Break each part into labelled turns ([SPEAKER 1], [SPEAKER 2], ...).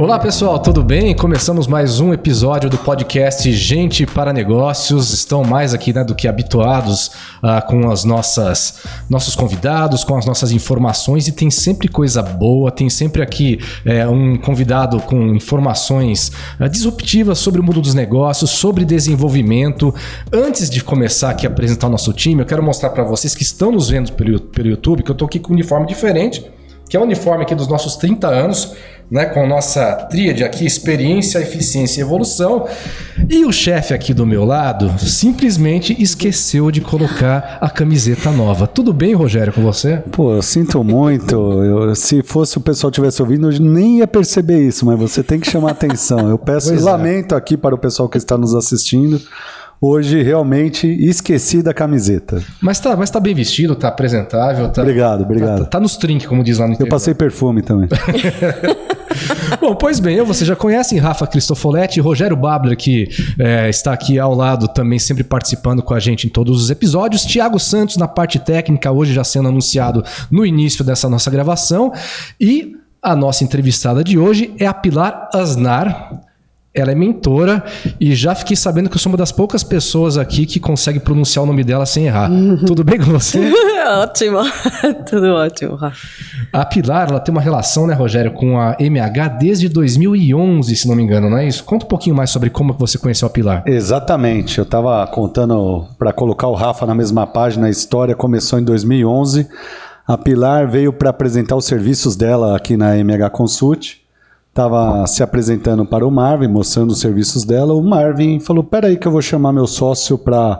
[SPEAKER 1] Olá pessoal, tudo bem? Começamos mais um episódio do podcast Gente para Negócios. Estão mais aqui do que habituados com os nossos convidados, com as nossas informações, e tem sempre coisa boa, tem sempre aqui um convidado com informações disruptivas sobre o mundo dos negócios, sobre desenvolvimento. Antes de começar aqui a apresentar o nosso time, eu quero mostrar para vocês que estão nos vendo pelo YouTube que eu estou aqui com um uniforme diferente, que é o uniforme aqui dos nossos 30 anos, né, com a nossa tríade aqui, experiência, eficiência e evolução. E o chefe aqui do meu lado simplesmente esqueceu de colocar a camiseta nova. Tudo bem, Rogério, com você?
[SPEAKER 2] Pô, eu sinto muito. Se fosse o pessoal tivesse ouvindo, eu nem ia perceber isso, mas você tem que chamar atenção. Eu peço lamento aqui para o pessoal que está nos assistindo. Hoje, realmente, esqueci da camiseta.
[SPEAKER 1] Mas tá bem vestido, tá apresentável. Tá,
[SPEAKER 2] obrigado.
[SPEAKER 1] Tá nos trinques, como diz lá no interior.
[SPEAKER 2] Eu passei perfume também.
[SPEAKER 1] Bom, pois bem, vocês já conhecem Rafa Cristofoletti, Rogério Babler, que está aqui ao lado também, sempre participando com a gente em todos os episódios. Thiago Santos na parte técnica, hoje já sendo anunciado no início dessa nossa gravação. E a nossa entrevistada de hoje é a Pilar Aznar. Ela é mentora e já fiquei sabendo que eu sou uma das poucas pessoas aqui que consegue pronunciar o nome dela sem errar. Tudo bem com você?
[SPEAKER 3] Ótimo, tudo ótimo, Rafa.
[SPEAKER 1] A Pilar, ela tem uma relação, né, Rogério, com a MH desde 2011, se não me engano, não é isso? Conta um pouquinho mais sobre como você conheceu a Pilar.
[SPEAKER 2] Exatamente, eu estava contando para colocar o Rafa na mesma página, a história começou em 2011. A Pilar veio para apresentar os serviços dela aqui na MH Consult. Estava se apresentando para o Marvin, mostrando os serviços dela. O Marvin falou, peraí que eu vou chamar meu sócio para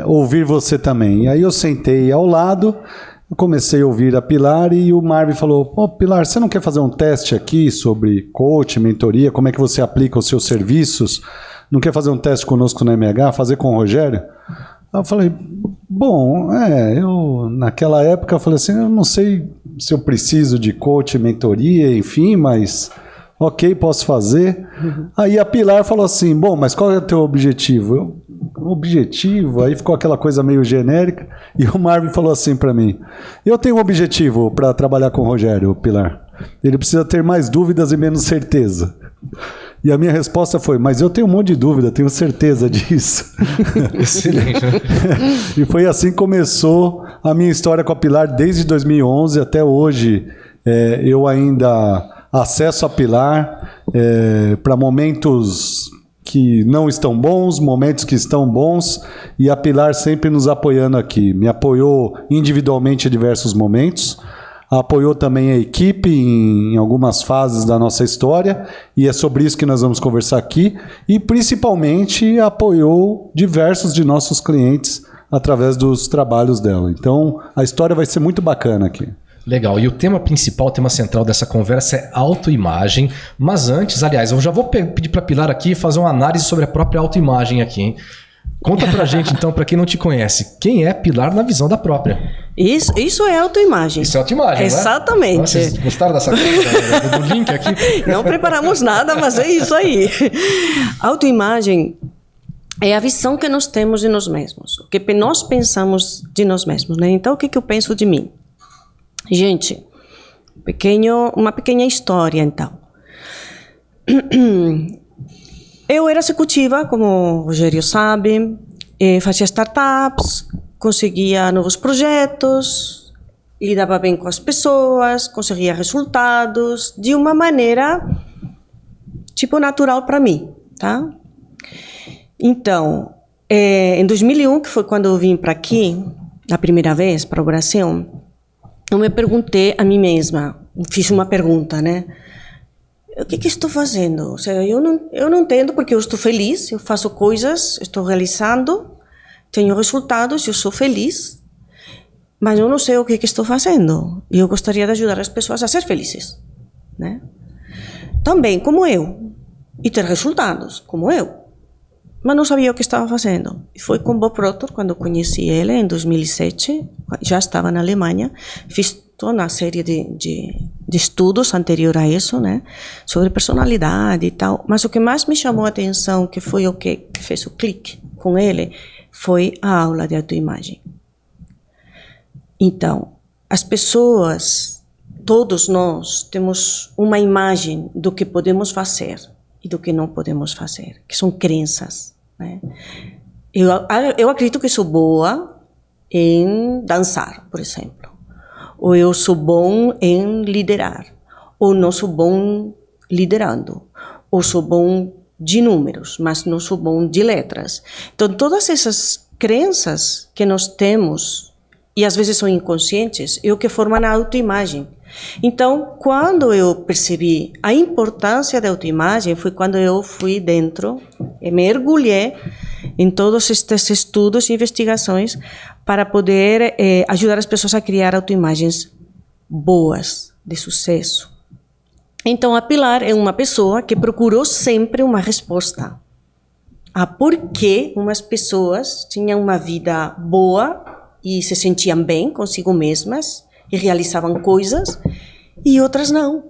[SPEAKER 2] ouvir você também. E aí eu sentei ao lado, comecei a ouvir a Pilar e o Marvin falou, Pilar, você não quer fazer um teste aqui sobre coach, mentoria, como é que você aplica os seus serviços? Não quer fazer um teste conosco na MH, fazer com o Rogério? Aí eu falei, bom, eu naquela época eu falei assim, eu não sei se eu preciso de coach, mentoria, enfim, mas ok, posso fazer. Aí a Pilar falou assim, bom, mas qual é o teu objetivo? Objetivo? Aí ficou aquela coisa meio genérica, e o Marvin falou assim para mim, eu tenho um objetivo para trabalhar com o Rogério, Pilar. Ele precisa ter mais dúvidas e menos certeza. E a minha resposta foi, mas eu tenho um monte de dúvida, tenho certeza disso.
[SPEAKER 1] Excelente.
[SPEAKER 2] E foi assim que começou a minha história com a Pilar desde 2011 até hoje. Eu ainda acesso a Pilar para momentos que não estão bons, momentos que estão bons, e a Pilar sempre nos apoiando aqui. Me apoiou individualmente em diversos momentos, apoiou também a equipe em algumas fases da nossa história, e é sobre isso que nós vamos conversar aqui, e principalmente apoiou diversos de nossos clientes através dos trabalhos dela. Então, a história vai ser muito bacana aqui.
[SPEAKER 1] Legal, e o tema principal, o tema central dessa conversa é autoimagem, mas antes, aliás, eu já vou pedir para a Pilar aqui fazer uma análise sobre a própria autoimagem aqui, hein? Conta pra gente, então, para quem não te conhece, quem é Pilar na visão da própria?
[SPEAKER 3] Isso é autoimagem.
[SPEAKER 1] Isso é autoimagem,
[SPEAKER 3] exatamente.
[SPEAKER 1] Né? Vocês gostaram dessa coisa, do link aqui?
[SPEAKER 3] Não preparamos nada, mas é isso aí. Autoimagem é a visão que nós temos de nós mesmos, o que nós pensamos de nós mesmos, né? Então, o que eu penso de mim? Gente, uma pequena história, então. Eu era executiva, como o Rogério sabe, fazia startups, conseguia novos projetos, lidava bem com as pessoas, conseguia resultados de uma maneira tipo natural para mim, tá? Então, em 2001, que foi quando eu vim para aqui, a primeira vez para o Brasil, eu me perguntei a mim mesma, fiz uma pergunta, né? O que estou fazendo? Ou seja, eu não entendo porque eu estou feliz, eu faço coisas, estou realizando, tenho resultados, eu sou feliz, mas eu não sei o que estou fazendo. E eu gostaria de ajudar as pessoas a ser felizes, né? Também como eu, e ter resultados como eu, mas não sabia o que estava fazendo. E foi com Bob Proctor, quando conheci ele em 2007, já estava na Alemanha, fiz toda uma série de estudos anterior a isso, né, sobre personalidade e tal, mas o que mais me chamou a atenção, que foi o que fez o clique com ele, foi a aula de autoimagem. Então, as pessoas todos nós temos uma imagem do que podemos fazer e do que não podemos fazer, que são crenças, né? Eu acredito que sou boa em dançar, por exemplo, ou eu sou bom em liderar, ou não sou bom liderando, ou sou bom de números, mas não sou bom de letras. Então, todas essas crenças que nós temos, e às vezes são inconscientes, é o que formam a autoimagem. Então, quando eu percebi a importância da autoimagem, foi quando eu fui dentro e mergulhei em todos estes estudos e investigações para poder ajudar as pessoas a criar autoimagens boas, de sucesso. Então, a Pilar é uma pessoa que procurou sempre uma resposta a por que umas pessoas tinham uma vida boa e se sentiam bem consigo mesmas e realizavam coisas e outras não,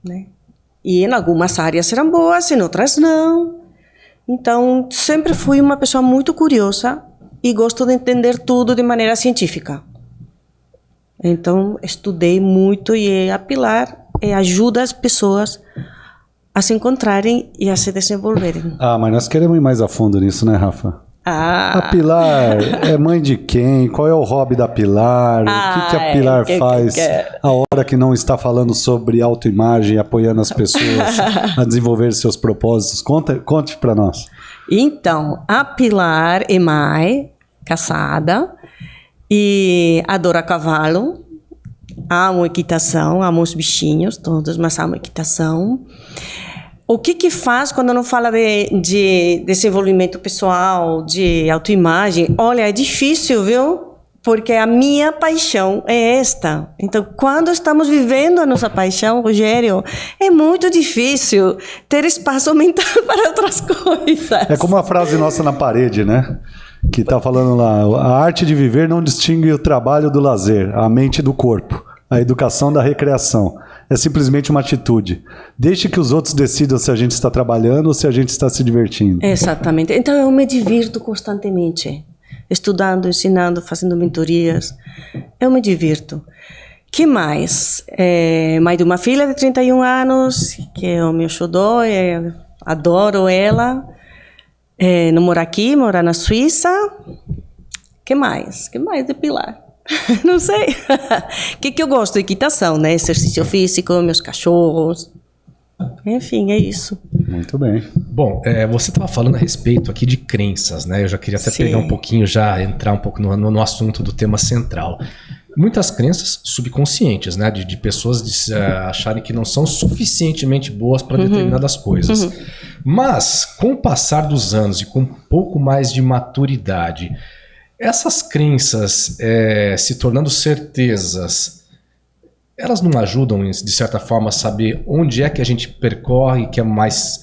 [SPEAKER 3] né? E em algumas áreas eram boas, em outras não. Então, sempre fui uma pessoa muito curiosa e gosto de entender tudo de maneira científica. Então, estudei muito e a Pilar ajuda as pessoas a se encontrarem e a se desenvolverem.
[SPEAKER 2] Mas nós queremos ir mais a fundo nisso, né, Rafa? A Pilar é mãe de quem? Qual é o hobby da Pilar? O que a Pilar faz a hora que não está falando sobre autoimagem e apoiando as pessoas a desenvolver seus propósitos? Conte para nós.
[SPEAKER 3] Então, a Pilar é mãe, casada, e adora cavalo. Amo equitação, amo os bichinhos todos, mas amo equitação. O que faz quando não fala de desenvolvimento pessoal, de autoimagem? Olha, é difícil, viu? Porque a minha paixão é esta. Então, quando estamos vivendo a nossa paixão, Rogério, é muito difícil ter espaço mental para outras coisas.
[SPEAKER 2] É como a frase nossa na parede, né? Que está falando lá, a arte de viver não distingue o trabalho do lazer, a mente do corpo, a educação da recreação. É simplesmente uma atitude. Deixe que os outros decidam se a gente está trabalhando ou se a gente está se divertindo.
[SPEAKER 3] Exatamente. Então eu me divirto constantemente. Estudando, ensinando, fazendo mentorias. Eu me divirto. Que mais? Mãe de uma filha de 31 anos, que é o meu xodó, adoro ela. Não mora aqui, mora na Suíça. Que mais? Que mais de Pilar? Não sei. O que eu gosto? Equitação, né? Exercício físico, meus cachorros. Enfim, é isso.
[SPEAKER 2] Muito bem.
[SPEAKER 1] Bom, você estava falando a respeito aqui de crenças, né? Eu já queria até pegar um pouquinho, já entrar um pouco no assunto do tema central. Muitas crenças subconscientes, né? De pessoas acharem que não são suficientemente boas para determinadas coisas. Mas, com o passar dos anos e com um pouco mais de maturidade, essas crenças se tornando certezas, elas não ajudam, de certa forma, a saber onde é que a gente percorre, que é mais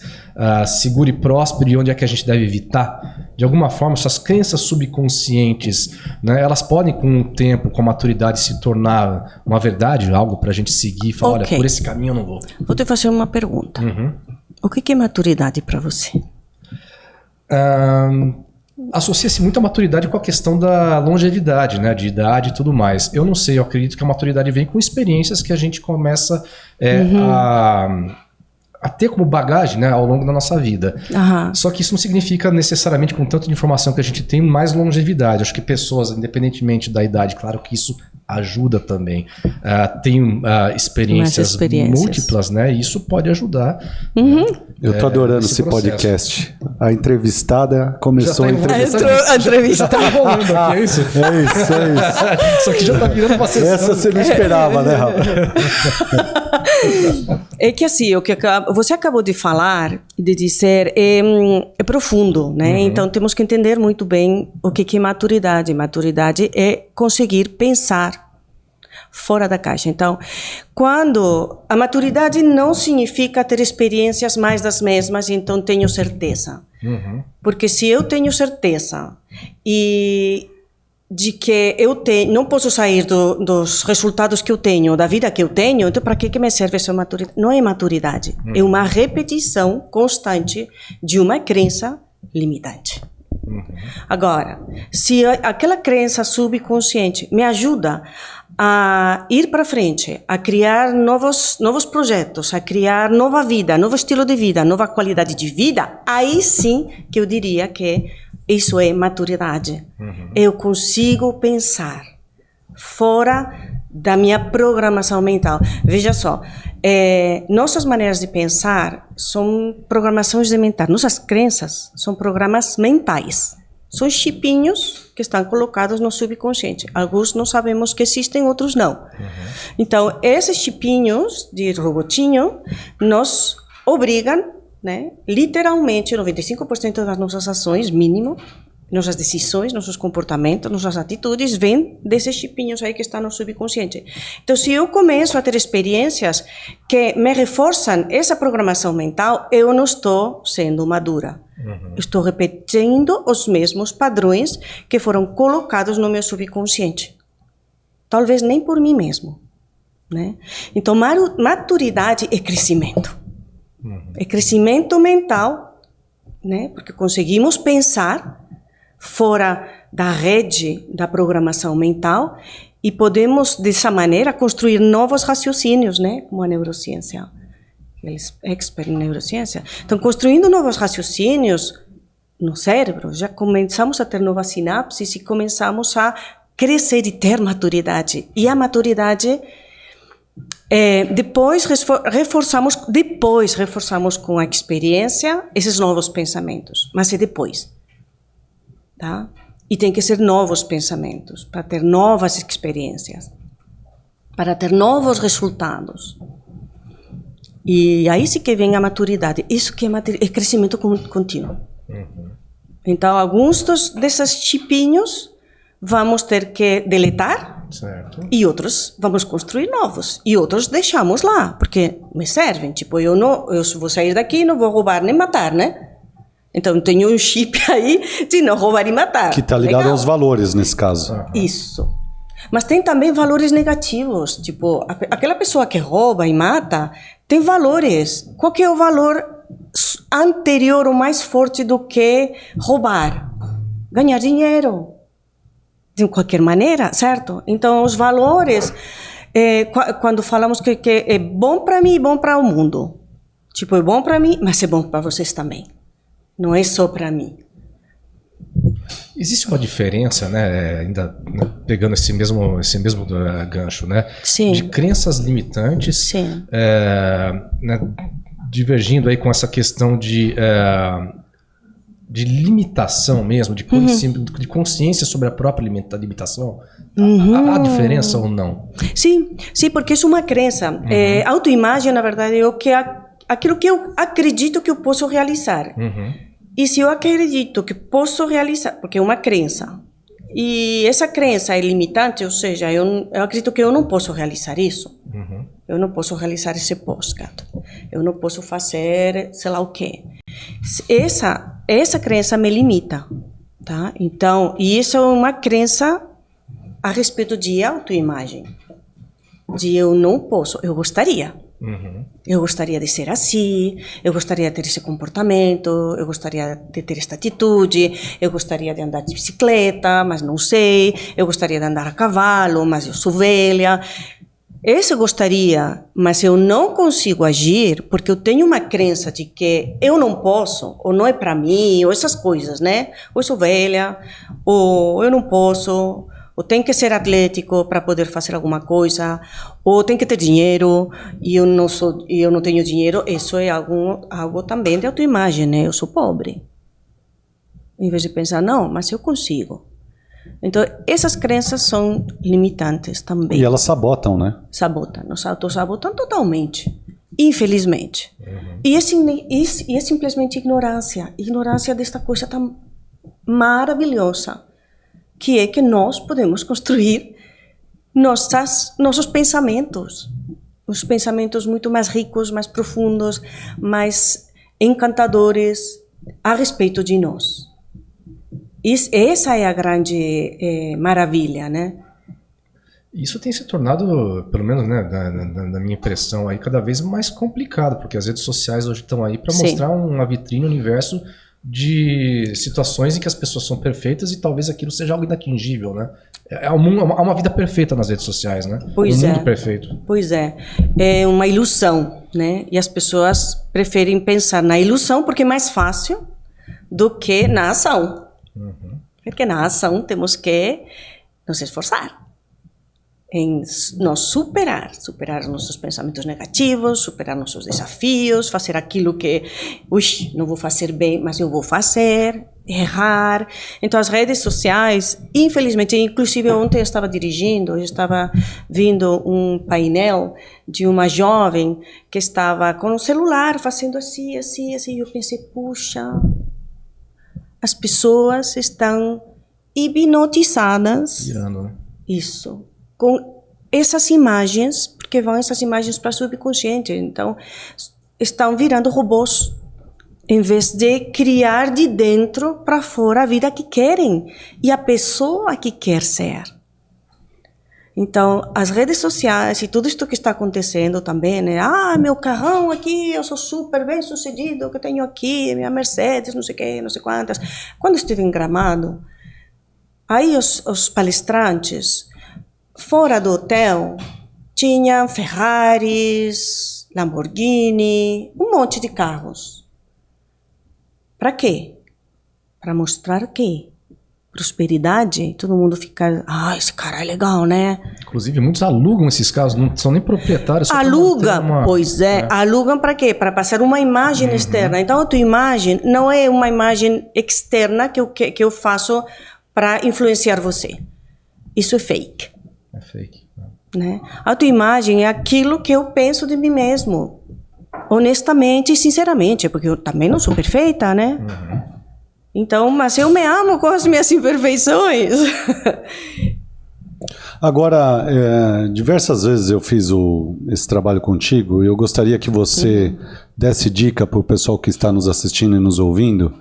[SPEAKER 1] seguro e próspero, e onde é que a gente deve evitar? De alguma forma, essas crenças subconscientes, né, elas podem, com o tempo, com a maturidade, se tornar uma verdade, algo para a gente seguir e falar, olha, por esse caminho eu não vou.
[SPEAKER 3] Vou te fazer uma pergunta. O que é maturidade para você?
[SPEAKER 1] Associa-se muito a maturidade com a questão da longevidade, né, de idade e tudo mais. Eu não sei, eu acredito que a maturidade vem com experiências que a gente começa a ter como bagagem, né, ao longo da nossa vida. Só que isso não significa necessariamente, com tanto de informação que a gente tem, mais longevidade. Acho que pessoas, independentemente da idade, claro que isso ajuda também. Tem experiências múltiplas, né? E isso pode ajudar.
[SPEAKER 2] Eu estou adorando esse podcast. A entrevistada começou a entrevistar.
[SPEAKER 3] A entrevista.
[SPEAKER 1] Tá rolando aqui, é isso?
[SPEAKER 2] É isso.
[SPEAKER 1] Só que já tá virando uma sessão.
[SPEAKER 2] Essa você não esperava, né, Rafa?
[SPEAKER 3] É que assim, o que você acabou de falar, de dizer, é profundo, né? Então temos que entender muito bem o que é maturidade. Maturidade é conseguir pensar fora da caixa. Então, quando a maturidade não significa ter experiências mais das mesmas, então tenho certeza. Porque se eu tenho certeza e de que eu não posso sair dos resultados que eu tenho, da vida que eu tenho, então para que me serve essa maturidade? Não é maturidade, é uma repetição constante de uma crença limitante. Agora, se aquela crença subconsciente me ajuda a ir para frente, a criar novos projetos, a criar nova vida, novo estilo de vida, nova qualidade de vida, aí sim que eu diria que isso é maturidade. Eu consigo pensar fora da minha programação mental. Veja só, nossas maneiras de pensar são programações de mental. Nossas crenças são programas mentais. São chipinhos que estão colocados no subconsciente. Alguns não sabemos que existem, outros não. Então, esses chipinhos de robotinho nos obrigam, né, literalmente, 95% das nossas ações, mínimo, nossas decisões, nossos comportamentos, nossas atitudes, vêm desses chipinhos aí que estão no subconsciente. Então, se eu começo a ter experiências que me reforçam essa programação mental, eu não estou sendo madura. Estou repetindo os mesmos padrões que foram colocados no meu subconsciente. Talvez nem por mim mesmo, né? Então, maturidade é crescimento. É crescimento mental, né? Porque conseguimos pensar fora da rede da programação mental e podemos, dessa maneira, construir novos raciocínios, né? Como a neurociência. Eles expertos em neurociência. Então, construindo novos raciocínios no cérebro, já começamos a ter novas sinapses e começamos a crescer e ter maturidade. E a maturidade, depois reforçamos com a experiência esses novos pensamentos. Mas é depois. Tá? E tem que ser novos pensamentos, para ter novas experiências, para ter novos resultados. E aí sim que vem a maturidade. Isso que é crescimento contínuo. Então, alguns desses chipinhos vamos ter que deletar,
[SPEAKER 1] certo,
[SPEAKER 3] e outros vamos construir novos. E outros deixamos lá, porque me servem. Tipo, eu vou sair daqui, não vou roubar nem matar, né? Então, tenho um chip aí de não roubar e matar.
[SPEAKER 2] Que está ligado aos valores, nesse caso.
[SPEAKER 3] Isso. Mas tem também valores negativos. Tipo, aquela pessoa que rouba e mata tem valores. Qual que é o valor anterior ou mais forte do que roubar? Ganhar dinheiro. De qualquer maneira, certo? Então, os valores, quando falamos que é bom para mim e bom para o mundo. Tipo, é bom para mim, mas é bom para vocês também. Não é só para mim.
[SPEAKER 1] Existe uma diferença, né, ainda pegando esse mesmo gancho, né,
[SPEAKER 3] sim,
[SPEAKER 1] de crenças limitantes,
[SPEAKER 3] sim,
[SPEAKER 1] né, divergindo aí com essa questão de limitação mesmo, de consciência sobre a própria limitação. Há diferença ou não?
[SPEAKER 3] Sim, porque isso é uma crença. Autoimagem, na verdade, é aquilo que eu acredito que eu posso realizar. E se eu acredito que posso realizar, porque é uma crença, e essa crença é limitante, ou seja, eu acredito que eu não posso realizar isso. Eu não posso realizar esse podcast. Eu não posso fazer sei lá o quê. Essa crença me limita, tá? Então, e isso é uma crença a respeito de autoimagem. De eu não posso, eu gostaria. Eu gostaria de ser assim, eu gostaria de ter esse comportamento, eu gostaria de ter esta atitude, eu gostaria de andar de bicicleta, mas não sei, eu gostaria de andar a cavalo, mas eu sou velha. Esse eu gostaria, mas eu não consigo agir porque eu tenho uma crença de que eu não posso, ou não é para mim, ou essas coisas, né? Ou eu sou velha, ou eu não posso, ou tem que ser atlético para poder fazer alguma coisa, ou tem que ter dinheiro e eu não tenho dinheiro. Isso é algo também de autoimagem, né? Eu sou pobre. Em vez de pensar, não, mas eu consigo. Então, essas crenças são limitantes também.
[SPEAKER 2] E elas sabotam, né?
[SPEAKER 3] Sabotam, nos autossabotam totalmente, infelizmente. E é simplesmente ignorância. Ignorância desta coisa tão maravilhosa, que é que nós podemos construir nossos pensamentos. Os pensamentos muito mais ricos, mais profundos, mais encantadores a respeito de nós. Essa é a grande maravilha, né?
[SPEAKER 1] Isso tem se tornado, pelo menos, né, na minha impressão, aí, cada vez mais complicado, porque as redes sociais hoje estão aí para mostrar uma vitrine, um universo de situações em que as pessoas são perfeitas e talvez aquilo seja algo inatingível, né? Há uma vida perfeita nas redes sociais, né?
[SPEAKER 3] Pois
[SPEAKER 1] um
[SPEAKER 3] é.
[SPEAKER 1] mundo perfeito.
[SPEAKER 3] Pois é. É uma ilusão, né? E as pessoas preferem pensar na ilusão porque é mais fácil do que na ação. Porque na ação temos que nos esforçar em nos superar nossos pensamentos negativos, superar nossos desafios, fazer aquilo que, não vou fazer bem, mas eu vou fazer, errar. Então as redes sociais, infelizmente, inclusive ontem eu estava vendo um painel de uma jovem que estava com o celular fazendo assim, e eu pensei, puxa, as pessoas estão hipnotizadas.
[SPEAKER 1] Tirando, né?
[SPEAKER 3] Isso. Com essas imagens, porque vão essas imagens para o subconsciente. Então, estão virando robôs, em vez de criar de dentro para fora a vida que querem e a pessoa que quer ser. Então, as redes sociais e tudo isso que está acontecendo também, né? Meu carrão aqui, eu sou super bem sucedido, que eu tenho aqui, minha Mercedes, não sei o que, não sei quantas. Quando estive em Gramado, aí os palestrantes, fora do hotel, tinham Ferraris, Lamborghini, um monte de carros. Para quê? Para mostrar que prosperidade, todo mundo fica, esse cara é legal, né?
[SPEAKER 1] Inclusive, muitos alugam esses carros, não são nem proprietários.
[SPEAKER 3] Alugam, alugam para quê? Para passar uma imagem externa. Então, a tua imagem não é uma imagem externa que eu faço para influenciar você. Isso é fake.
[SPEAKER 1] É fake.
[SPEAKER 3] Né? A tua imagem é aquilo que eu penso de mim mesmo. Honestamente e sinceramente, porque eu também não sou perfeita, né? Então, mas eu me amo com as minhas imperfeições.
[SPEAKER 2] Agora, diversas vezes eu fiz esse trabalho contigo e eu gostaria que você desse dica para o pessoal que está nos assistindo e nos ouvindo.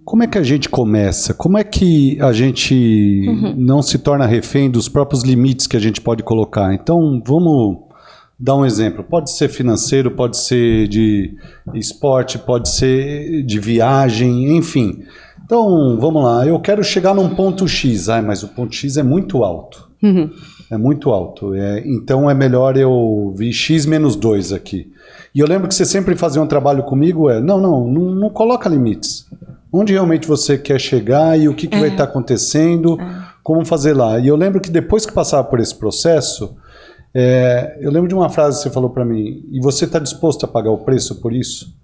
[SPEAKER 2] Como é que a gente começa? Como é que a gente não se torna refém dos próprios limites que a gente pode colocar? Então, vamos dar um exemplo. Pode ser financeiro, pode ser de esporte, pode ser de viagem, enfim. Então, vamos lá. Eu quero chegar num ponto X. Mas o ponto X é muito alto. É muito alto. Então, é melhor eu vir X menos 2 aqui. E eu lembro que você sempre fazia um trabalho comigo, não coloca limites. Onde realmente você quer chegar e o que vai estar acontecendo, como fazer lá. E eu lembro que depois que passava por esse processo, eu lembro de uma frase que você falou para mim, e você está disposto a pagar o preço por isso?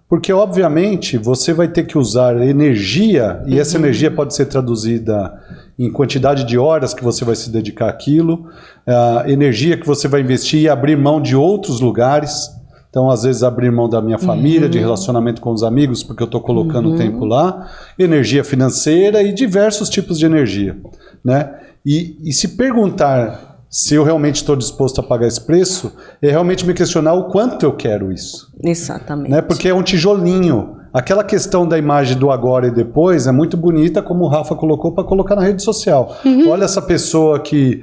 [SPEAKER 2] Porque, obviamente, você vai ter que usar energia, e essa energia pode ser traduzida em quantidade de horas que você vai se dedicar àquilo, a energia que você vai investir e abrir mão de outros lugares. Então, às vezes, abrir mão da minha família, de relacionamento com os amigos, porque eu estou colocando tempo lá, energia financeira e diversos tipos de energia, né? E se perguntar se eu realmente estou disposto a pagar esse preço, é realmente me questionar o quanto eu quero isso.
[SPEAKER 3] Exatamente.
[SPEAKER 2] Né? Porque é um tijolinho. Aquela questão da imagem do agora e depois é muito bonita, como o Rafa colocou, para colocar na rede social. Olha essa pessoa que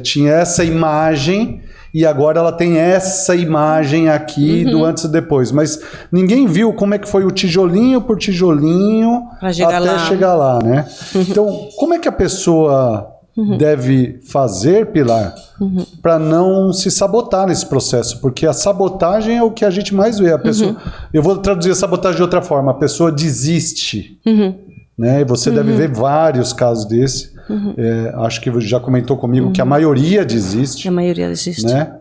[SPEAKER 2] tinha essa imagem e agora ela tem essa imagem aqui do antes e depois. Mas ninguém viu como é que foi o tijolinho por tijolinho até chegar lá, né? Então, como é que a pessoa deve fazer, Pilar, para não se sabotar nesse processo? Porque a sabotagem é o que a gente mais vê. A pessoa, eu vou traduzir a sabotagem de outra forma. A pessoa desiste. Né? E você deve ver vários casos desse. Acho que já comentou comigo que a maioria desiste.
[SPEAKER 3] A maioria desiste.
[SPEAKER 2] Né?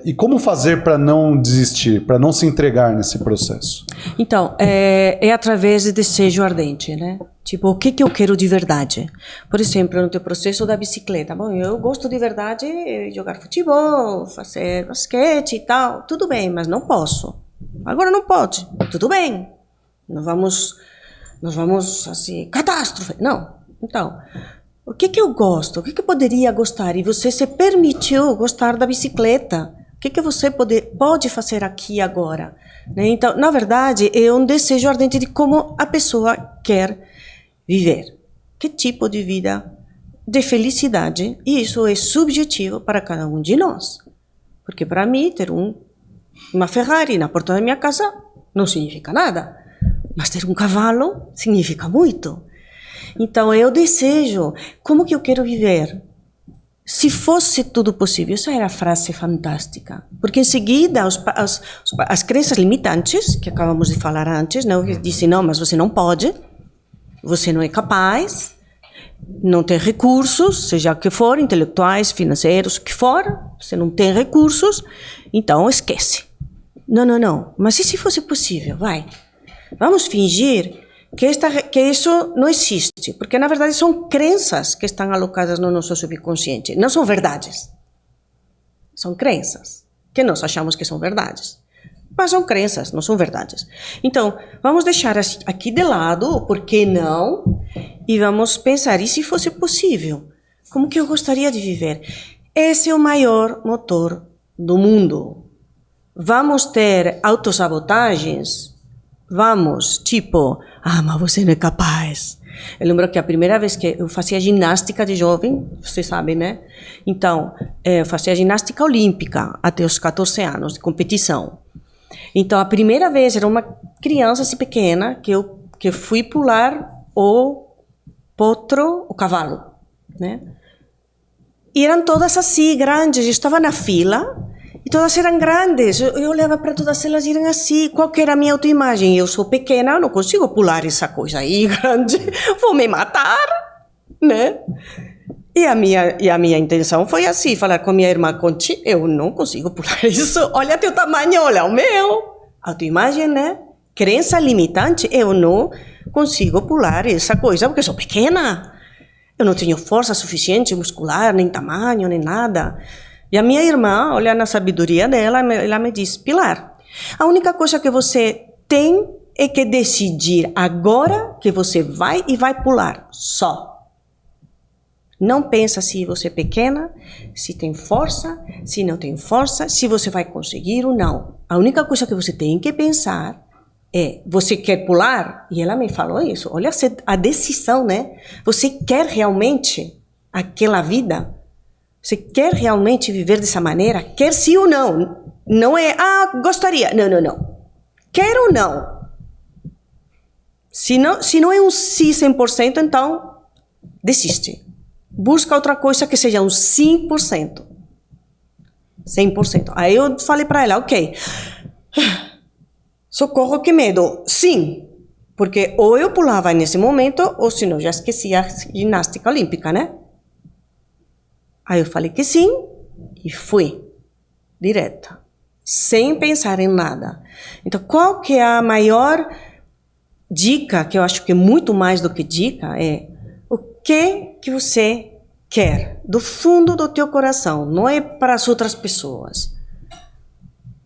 [SPEAKER 2] E como fazer para não desistir, para não se entregar nesse processo?
[SPEAKER 3] Então, é através de desejo ardente, né? Tipo, o que eu quero de verdade? Por exemplo, no teu processo da bicicleta. Bom, eu gosto de verdade de jogar futebol, fazer basquete e tal. Tudo bem, mas não posso. Agora não pode. Tudo bem. Nós vamos assim, catástrofe. Não. Então, o que eu gosto? O que eu poderia gostar? E você se permitiu gostar da bicicleta. O que você pode fazer aqui agora? Né? Então, na verdade, é um desejo ardente de como a pessoa quer viver. Que tipo de vida de felicidade? E isso é subjetivo para cada um de nós. Porque para mim, ter uma Ferrari na porta da minha casa não significa nada. mas ter um cavalo significa muito. Então, eu desejo, como que eu quero viver? Se fosse tudo possível, essa era a frase fantástica. Porque em seguida, as crenças limitantes, que acabamos de falar antes, né, que dizem, não, mas você não pode, você não é capaz, não tem recursos, seja o que for, intelectuais, financeiros, o que for, você não tem recursos, então esquece. Não, mas e se fosse possível? Vai, vamos fingir que isso não existe, porque na verdade são crenças que estão alocadas no nosso subconsciente, não são verdades. São crenças que nós achamos que são verdades, mas são crenças, não são verdades. Então, vamos deixar aqui de lado o porquê não e vamos pensar, e se fosse possível? Como que eu gostaria de viver? Esse é o maior motor do mundo. Vamos ter autossabotagens? Vamos, tipo, mas você não é capaz. Eu lembro que a primeira vez que eu fazia ginástica de jovem, você sabe, né? Então, eu fazia ginástica olímpica até os 14 anos de competição. Então, a primeira vez, era uma criança assim pequena, que fui pular o potro, o cavalo, né? E eram todas assim, grandes. Eu estava na fila, e todas eram grandes. Eu olhava para todas elas e eram assim. Qual que era a minha autoimagem? Eu sou pequena, eu não consigo pular essa coisa aí grande. Vou me matar, né? E a minha intenção foi assim, falar com a minha irmã, Conchi, eu não consigo pular isso. Olha teu tamanho, olha o meu. Autoimagem, né? Crença limitante, eu não consigo pular essa coisa porque eu sou pequena. Eu não tenho força suficiente muscular, nem tamanho, nem nada. E a minha irmã, olha na sabedoria dela, ela me diz, Pilar, a única coisa que você tem é que decidir agora que você vai pular, só. Não pensa se você é pequena, se tem força, se não tem força, se você vai conseguir ou não. A única coisa que você tem que pensar é, você quer pular? E ela me falou isso, olha a decisão, né? Você quer realmente aquela vida? Você quer realmente viver dessa maneira? Quer sim ou não? Não é, gostaria. Não. Quer ou não? Se não é um sim 100%, então desiste. Busca outra coisa que seja um 100%. 100%. Aí eu falei para ela, ok. Socorro, que medo. Sim. Porque ou eu pulava nesse momento, ou senão já esquecia a ginástica olímpica, né? Aí eu falei que sim e fui direta, sem pensar em nada. Então, qual que é a maior dica, que eu acho que é muito mais do que dica, é o que você quer, do fundo do teu coração, não é para as outras pessoas.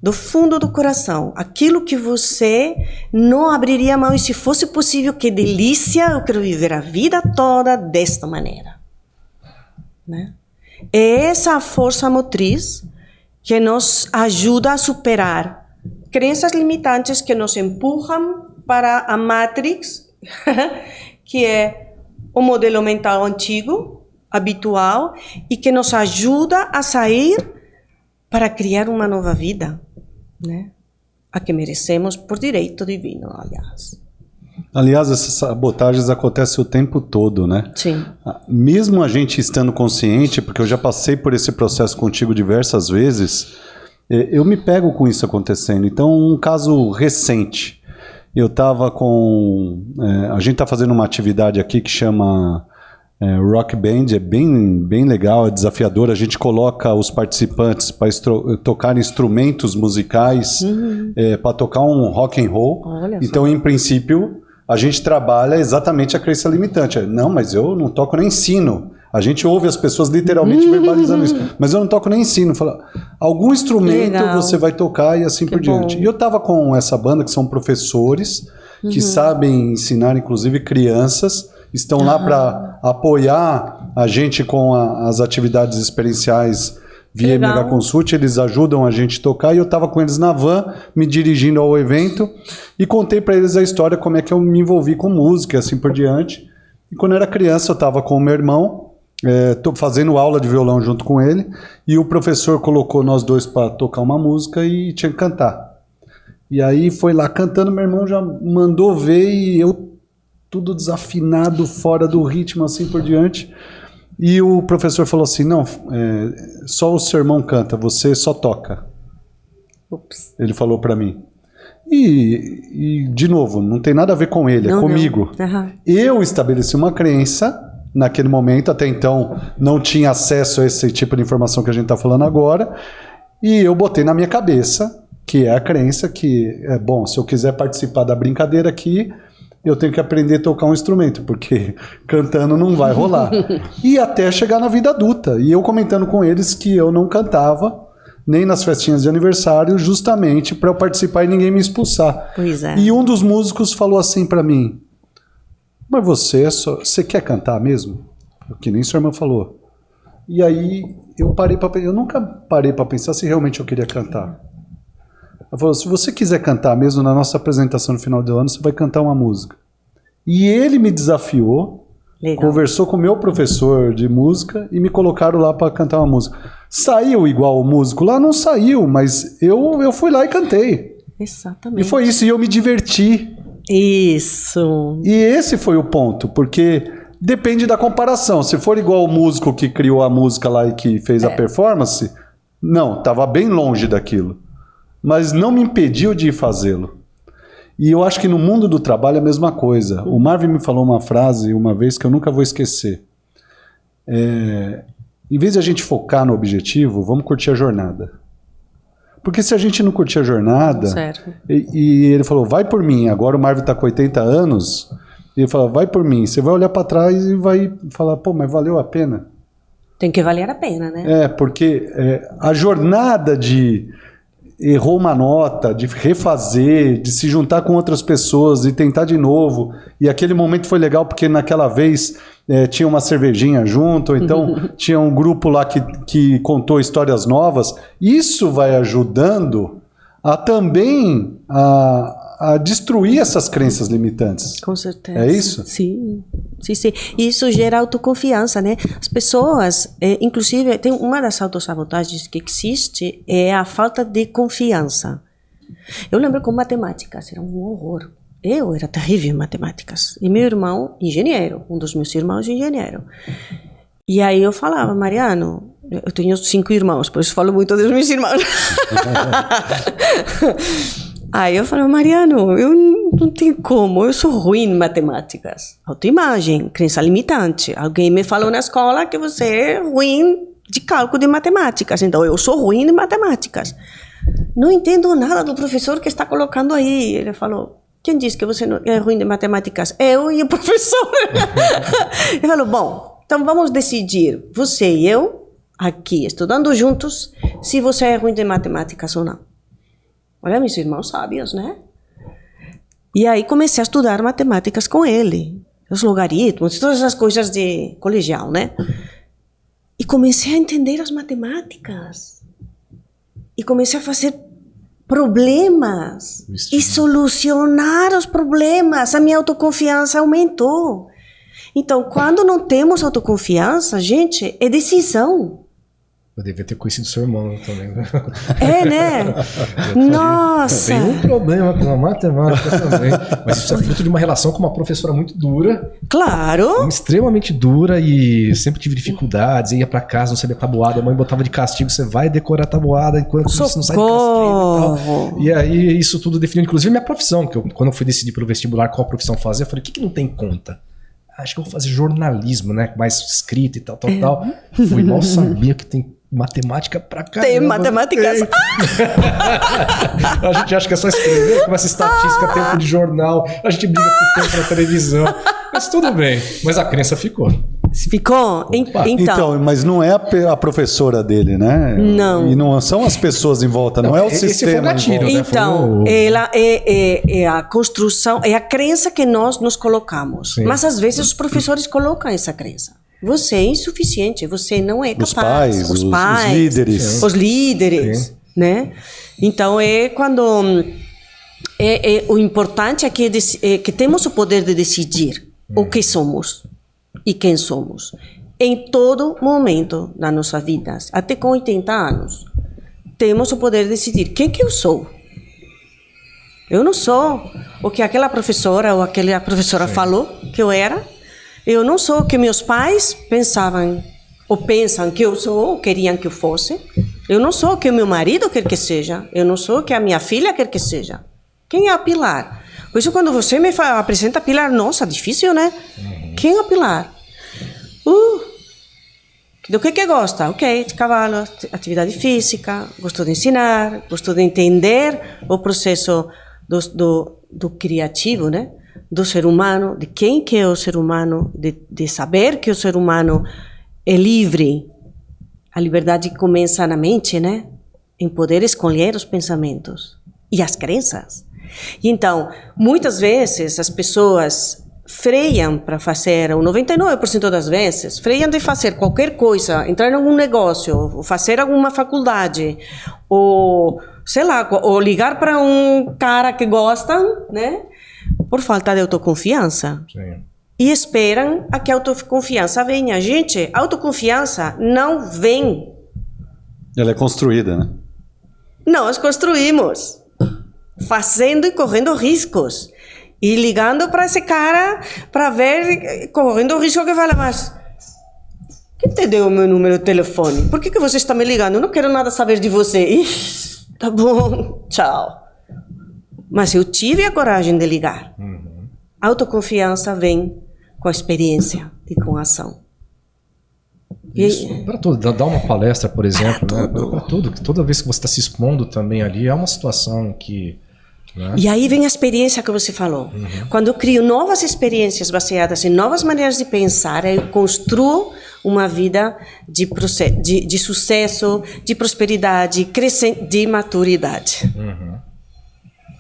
[SPEAKER 3] Do fundo do coração, aquilo que você não abriria a mão, e se fosse possível, que delícia, eu quero viver a vida toda desta maneira. Né? É essa a força motriz que nos ajuda a superar crenças limitantes que nos empurram para a Matrix, que é o modelo mental antigo, habitual, e que nos ajuda a sair para criar uma nova vida, né? A que merecemos por direito divino, aliás.
[SPEAKER 2] Aliás, essas sabotagens acontecem o tempo todo, né?
[SPEAKER 3] Sim.
[SPEAKER 2] Mesmo a gente estando consciente, porque eu já passei por esse processo contigo diversas vezes, eu me pego com isso acontecendo. Então, um caso recente, eu estava com... a gente está fazendo uma atividade aqui que chama Rock Band, é bem legal, é desafiador. A gente coloca os participantes para tocar instrumentos musicais, para tocar um rock and roll.
[SPEAKER 3] Olha
[SPEAKER 2] então,
[SPEAKER 3] só.
[SPEAKER 2] em princípio, a gente trabalha exatamente a crença limitante. Não, mas eu não toco nem ensino. A gente ouve as pessoas literalmente verbalizando isso. Mas eu não toco nem ensino. Fala, algum instrumento
[SPEAKER 3] Legal.
[SPEAKER 2] você vai tocar e assim
[SPEAKER 3] Que
[SPEAKER 2] por diante.
[SPEAKER 3] bom.
[SPEAKER 2] E eu estava com essa banda, que são professores, que sabem ensinar, inclusive, crianças. Estão lá para apoiar a gente com as atividades experienciais via
[SPEAKER 3] Legal.
[SPEAKER 2] MH Consult. Eles ajudam a gente a tocar. E eu estava com eles na van, me dirigindo ao evento. E contei para eles a história, como é que eu me envolvi com música e assim por diante. E quando eu era criança, eu estava com o meu irmão, tô fazendo aula de violão junto com ele, e o professor colocou nós dois para tocar uma música e tinha que cantar. E aí foi lá cantando, meu irmão já mandou ver e eu tudo desafinado, fora do ritmo, assim por diante. E o professor falou assim, não, só o seu irmão canta, você só toca.
[SPEAKER 3] Ups.
[SPEAKER 2] Ele falou para mim. E, de novo, não tem nada a ver com ele, é comigo.
[SPEAKER 3] Uhum.
[SPEAKER 2] Eu estabeleci uma crença naquele momento, até então não tinha acesso a esse tipo de informação que a gente está falando agora, e eu botei na minha cabeça, que é a crença que, bom, se eu quiser participar da brincadeira aqui, eu tenho que aprender a tocar um instrumento, porque cantando não vai rolar. E até chegar na vida adulta, e eu comentando com eles que eu não cantava, nem nas festinhas de aniversário, justamente para eu participar e ninguém me expulsar.
[SPEAKER 3] Pois é.
[SPEAKER 2] E um dos músicos falou assim para mim, mas você quer cantar mesmo? Que nem sua irmã falou. E aí eu nunca parei para pensar se realmente eu queria cantar. Ela falou, se você quiser cantar mesmo, na nossa apresentação no final do ano, você vai cantar uma música. E ele me desafiou,
[SPEAKER 3] Legal.
[SPEAKER 2] Conversou com o meu professor de música e me colocaram lá para cantar uma música. Saiu igual o músico lá? Não saiu, mas eu fui lá e cantei.
[SPEAKER 3] Exatamente.
[SPEAKER 2] E foi isso, e eu me diverti.
[SPEAKER 3] Isso.
[SPEAKER 2] E esse foi o ponto, porque depende da comparação. Se for igual o músico que criou a música lá e que fez a performance, não, estava bem longe daquilo. Mas não me impediu de fazê-lo. E eu acho que no mundo do trabalho é a mesma coisa. O Marvin me falou uma frase uma vez que eu nunca vou esquecer. Em vez de a gente focar no objetivo, vamos curtir a jornada. Porque se a gente não curtir a jornada...
[SPEAKER 3] Certo.
[SPEAKER 2] E ele falou, vai por mim. Agora o Marvin está com 80 anos. E ele falou, vai por mim. Você vai olhar para trás e vai falar, pô, mas valeu a pena.
[SPEAKER 3] Tem que valer a pena, né?
[SPEAKER 2] Porque a jornada de... errou uma nota, de refazer, de se juntar com outras pessoas e tentar de novo. E aquele momento foi legal porque naquela vez tinha uma cervejinha junto, então tinha um grupo lá que contou histórias novas. Isso vai ajudando a também a destruir essas crenças limitantes.
[SPEAKER 3] Com certeza.
[SPEAKER 2] É isso?
[SPEAKER 3] Sim. Sim. Isso gera autoconfiança, né? As pessoas, inclusive, tem uma das autossabotagens que existe é a falta de confiança. Eu lembro com matemáticas, era um horror. Eu era terrível em matemáticas. E meu irmão, engenheiro, um dos meus irmãos, engenheiro. E aí eu falava, Mariano, eu tenho 5 irmãos, por isso falo muito dos meus irmãos. Aí eu falei, Mariano, eu não tenho como, eu sou ruim em matemáticas. Autoimagem, crença limitante. Alguém me falou na escola que você é ruim de cálculo de matemáticas, então eu sou ruim de matemáticas. Não entendo nada do professor que está colocando aí. Ele falou, quem disse que você é ruim de matemáticas? Eu e o professor. Ele falou, bom, então vamos decidir, você e eu, aqui, estudando juntos, se você é ruim de matemáticas ou não. Olha, meus irmãos sábios, né? E aí comecei a estudar matemáticas com ele. Os logaritmos, todas as coisas de colegial, né? E comecei a entender as matemáticas. E comecei a fazer problemas. E solucionar os problemas. A minha autoconfiança aumentou. Então, quando não temos autoconfiança, gente, é decisão.
[SPEAKER 1] Eu devia ter conhecido seu irmão também.
[SPEAKER 3] Né? Nossa!
[SPEAKER 1] Tem um problema com a matemática também. Mas isso é fruto de uma relação com uma professora muito dura.
[SPEAKER 3] Claro!
[SPEAKER 1] Extremamente dura e sempre tive dificuldades. Ia pra casa, não sabia tabuada. A mãe botava de castigo, você vai decorar a tabuada enquanto você não sai de castigo e tal. E aí isso tudo definiu, inclusive, minha profissão. Que quando eu fui decidir pelo vestibular qual profissão fazer, eu falei, o que não tem conta? Acho que eu vou fazer jornalismo, né? Mais escrita e tal. Fui mal sabia que tem matemática pra caramba.
[SPEAKER 3] Tem matemáticas.
[SPEAKER 1] A gente acha que é só escrever, começa estatística, tempo de jornal, a gente briga com o tempo na televisão. Mas tudo bem. Mas a crença ficou.
[SPEAKER 3] Ficou?
[SPEAKER 2] Então, mas não é a professora dele, né?
[SPEAKER 3] Não.
[SPEAKER 2] E não são as pessoas em volta, não é o sistema.
[SPEAKER 1] Foi gatilho, né?
[SPEAKER 3] Então, ela é a construção, é a crença que nós nos colocamos. Sim. Mas às vezes os professores colocam essa crença. Você é insuficiente, você não é capaz.
[SPEAKER 2] Os líderes.
[SPEAKER 3] Os líderes, né? Então, quando... o importante é que temos o poder de decidir o que somos e quem somos. Em todo momento da nossa vida, até com 80 anos, temos o poder de decidir quem que eu sou. Eu não sou o que aquela professora ou aquela professora falou que eu era. Eu não sou o que meus pais pensavam ou pensam que eu sou ou queriam que eu fosse. Eu não sou o que o meu marido quer que seja. Eu não sou o que a minha filha quer que seja. Quem é a Pilar? Por isso, quando você me apresenta a Pilar, nossa, difícil, né? Quem é a Pilar? Do que gosta? Ok, de cavalo, atividade física, gosto de ensinar, gosto de entender o processo do criativo, né? Do ser humano, de quem que é o ser humano, de saber que o ser humano é livre. A liberdade começa na mente, né? Em poder escolher os pensamentos e as crenças. E então, muitas vezes as pessoas freiam para fazer, ou 99% das vezes, freiam de fazer qualquer coisa, entrar em algum negócio, ou fazer alguma faculdade, ou, sei lá, ou ligar para um cara que gostam, né? Por falta de autoconfiança.
[SPEAKER 1] Sim.
[SPEAKER 3] E esperam a que a autoconfiança venha. Gente, a autoconfiança não vem.
[SPEAKER 2] Ela é construída, né?
[SPEAKER 3] Nós construímos, fazendo e correndo riscos. E ligando para esse cara para ver, correndo o risco que fala, mas quem te deu o meu número de telefone? Por que você está me ligando? Eu não quero nada saber de você. Ixi, tá bom, tchau. Mas eu tive a coragem de ligar. A autoconfiança vem com a experiência e com a ação.
[SPEAKER 1] Isso, para tudo, dar uma palestra, por exemplo, para tudo, toda vez que você está se expondo também ali, é uma situação que... Né?
[SPEAKER 3] E aí vem a experiência que você falou. Quando eu crio novas experiências baseadas em novas maneiras de pensar, eu construo uma vida de sucesso, de prosperidade, de maturidade.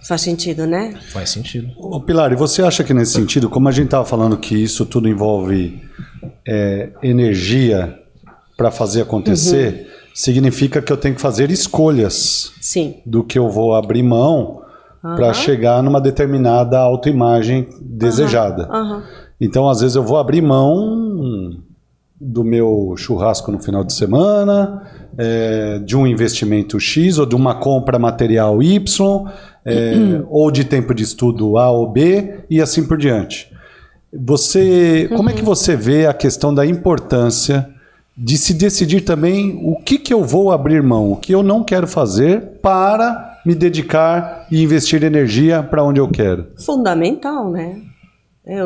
[SPEAKER 3] Faz sentido, né?
[SPEAKER 1] Faz sentido.
[SPEAKER 2] Ô Pilar, e você acha que nesse sentido, como a gente estava falando que isso tudo envolve energia para fazer acontecer, significa que eu tenho que fazer escolhas do que eu vou abrir mão para chegar numa determinada autoimagem desejada. Então, às vezes, eu vou abrir mão do meu churrasco no final de semana, de um investimento X, ou de uma compra material Y, ou de tempo de estudo A ou B, e assim por diante. Como é que você vê a questão da importância de se decidir também o que eu vou abrir mão, o que eu não quero fazer para me dedicar e investir energia para onde eu quero?
[SPEAKER 3] Fundamental, né?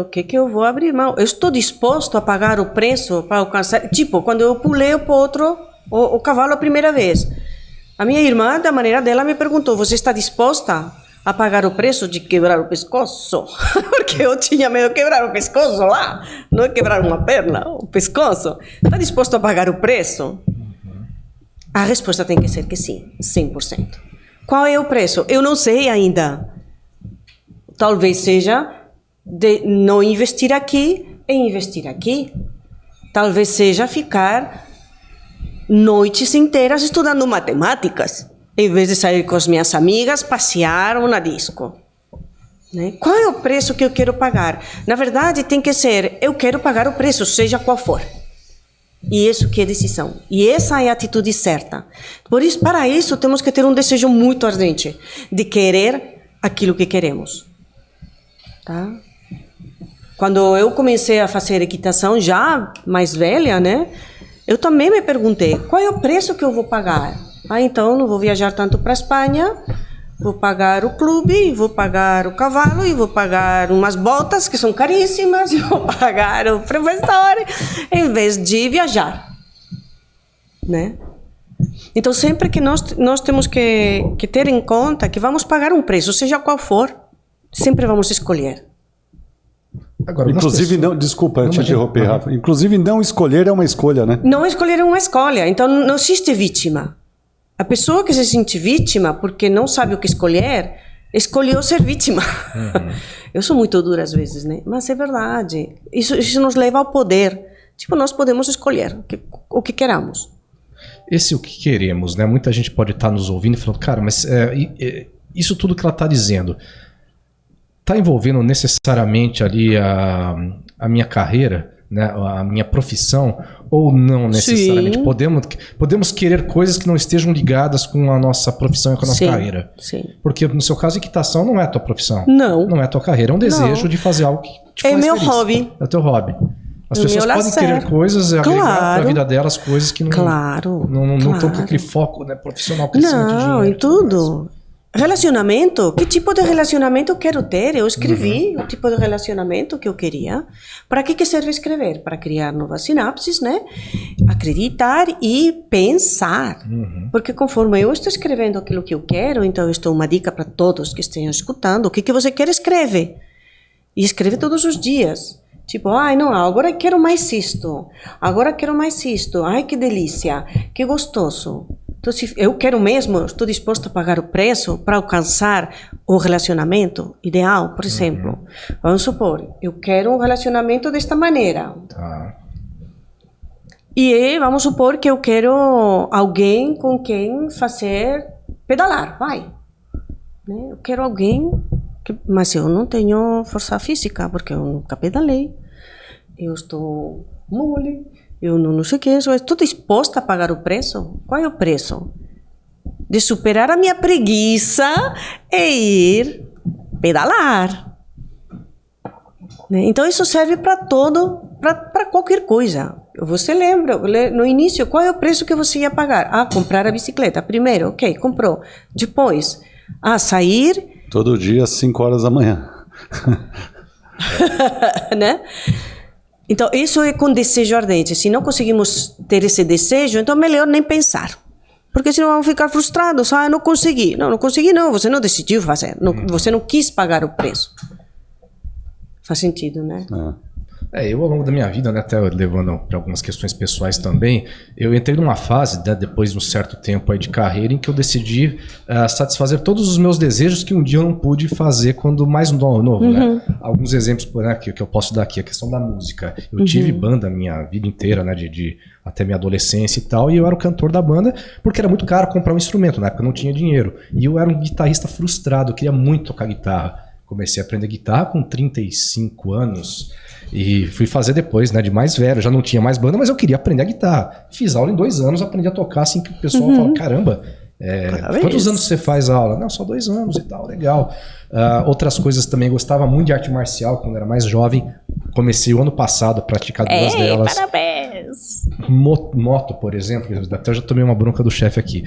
[SPEAKER 3] O que eu vou abrir mão? Eu estou disposto a pagar o preço para alcançar... Tipo, quando eu pulei o potro, o cavalo a primeira vez. A minha irmã, da maneira dela, me perguntou, você está disposta a pagar o preço de quebrar o pescoço? Porque eu tinha medo de quebrar o pescoço lá. Não é quebrar uma perna, o pescoço. Está disposto a pagar o preço? A resposta tem que ser que sim, 100%. Qual é o preço? Eu não sei ainda. Talvez seja de não investir aqui e investir aqui. Talvez seja ficar noites inteiras estudando matemáticas, em vez de sair com as minhas amigas, passear ou na disco. Né? Qual é o preço que eu quero pagar? Na verdade, tem que ser, eu quero pagar o preço, seja qual for. E isso que é decisão. E essa é a atitude certa. Por isso, para isso, temos que ter um desejo muito ardente de querer aquilo que queremos. Tá? Quando eu comecei a fazer equitação, já mais velha, né? Eu também me perguntei, qual é o preço que eu vou pagar? Então, não vou viajar tanto para a Espanha, vou pagar o clube, vou pagar o cavalo, e vou pagar umas botas que são caríssimas, e vou pagar o professor, em vez de viajar. Né? Então, sempre que nós temos que ter em conta que vamos pagar um preço, seja qual for, sempre vamos escolher.
[SPEAKER 2] Agora, inclusive, não, desculpa te interromper, Rafa. Inclusive, não escolher é uma escolha, né?
[SPEAKER 3] Não escolher é uma escolha. Então, não existe vítima. A pessoa que se sente vítima porque não sabe o que escolher, escolheu ser vítima. Eu sou muito dura às vezes, né? Mas é verdade. Isso nos leva ao poder. Tipo, nós podemos escolher o que queramos.
[SPEAKER 1] Esse é o que queremos, né? Muita gente pode estar nos ouvindo e falando, cara, mas isso tudo que ela está dizendo está envolvendo necessariamente ali a minha carreira, né, a minha profissão, ou não necessariamente?
[SPEAKER 3] Sim.
[SPEAKER 1] Podemos querer coisas que não estejam ligadas com a nossa profissão e com a nossa
[SPEAKER 3] Sim,
[SPEAKER 1] carreira.
[SPEAKER 3] sim.
[SPEAKER 1] Porque no seu caso, equitação não é a tua profissão.
[SPEAKER 3] Não.
[SPEAKER 1] Não é a tua carreira, é um desejo
[SPEAKER 3] Não.
[SPEAKER 1] de fazer algo que te
[SPEAKER 3] É
[SPEAKER 1] faz
[SPEAKER 3] meu
[SPEAKER 1] feliz.
[SPEAKER 3] hobby.
[SPEAKER 1] É o teu hobby. As
[SPEAKER 3] O
[SPEAKER 1] pessoas
[SPEAKER 3] meu
[SPEAKER 1] podem
[SPEAKER 3] lazer.
[SPEAKER 1] querer coisas, agregar
[SPEAKER 3] Claro.
[SPEAKER 1] pra vida delas coisas que não
[SPEAKER 3] Claro.
[SPEAKER 1] estão com
[SPEAKER 3] claro.
[SPEAKER 1] aquele foco, né, profissional, crescimento de
[SPEAKER 3] Não,
[SPEAKER 1] dinheiro.
[SPEAKER 3] em tudo. Relacionamento, que tipo de relacionamento eu quero ter? Eu escrevi o tipo de relacionamento que eu queria. Para que serve escrever? Para criar novas sinapses, né? Acreditar e pensar. Porque conforme eu estou escrevendo aquilo que eu quero, então isto é uma dica para todos que estejam escutando. O que você quer, escreve. E escreve todos os dias. Tipo, ai, não, agora eu quero mais isto. Agora eu quero mais isto. Ai, que delícia. Que gostoso. Então, se eu quero mesmo, estou disposto a pagar o preço para alcançar um relacionamento ideal, por exemplo. Vamos supor, eu quero um relacionamento desta maneira.
[SPEAKER 1] Tá.
[SPEAKER 3] E vamos supor que eu quero alguém com quem fazer pedalar, vai. Né? Eu quero alguém, mas eu não tenho força física, porque eu nunca pedalei. Eu estou mole. Eu não sei o que, estou disposta a pagar o preço? Qual é o preço? De superar a minha preguiça e ir pedalar. Né? Então isso serve para para qualquer coisa. Você lembra, no início, qual é o preço que você ia pagar? Ah, comprar a bicicleta. Primeiro, ok, comprou. Depois, sair...
[SPEAKER 2] Todo dia às 5 horas da manhã.
[SPEAKER 3] Né? Então, isso é com desejo ardente. Se não conseguimos ter esse desejo, então é melhor nem pensar. Porque senão vamos ficar frustrados. Ah, não consegui. Não consegui não. Você não decidiu fazer. Você não quis pagar o preço. Faz sentido, né?
[SPEAKER 1] Eu ao longo da minha vida, né, até levando para algumas questões pessoais também, eu entrei numa fase, né, depois de um certo tempo aí de carreira, em que eu decidi satisfazer todos os meus desejos que um dia eu não pude fazer quando mais novo, né? Alguns exemplos, né, que eu posso dar aqui, a questão da música. Eu tive banda a minha vida inteira, né, até minha adolescência e tal, e eu era o cantor da banda, porque era muito caro comprar um instrumento, na época eu não tinha dinheiro. E eu era um guitarrista frustrado, eu queria muito tocar guitarra. Comecei a aprender guitarra com 35 anos e fui fazer depois, né, de mais velho. Já não tinha mais banda, mas eu queria aprender a guitarra. Fiz aula em 2 anos, aprendi a tocar assim que o pessoal fala, caramba, quantos anos você faz aula? Não, só 2 anos e tal, legal. Outras coisas também, gostava muito de arte marcial quando era mais jovem. Comecei o ano passado a praticar 2 delas.
[SPEAKER 3] Parabéns!
[SPEAKER 1] Moto, por exemplo, até já tomei uma bronca do chefe aqui.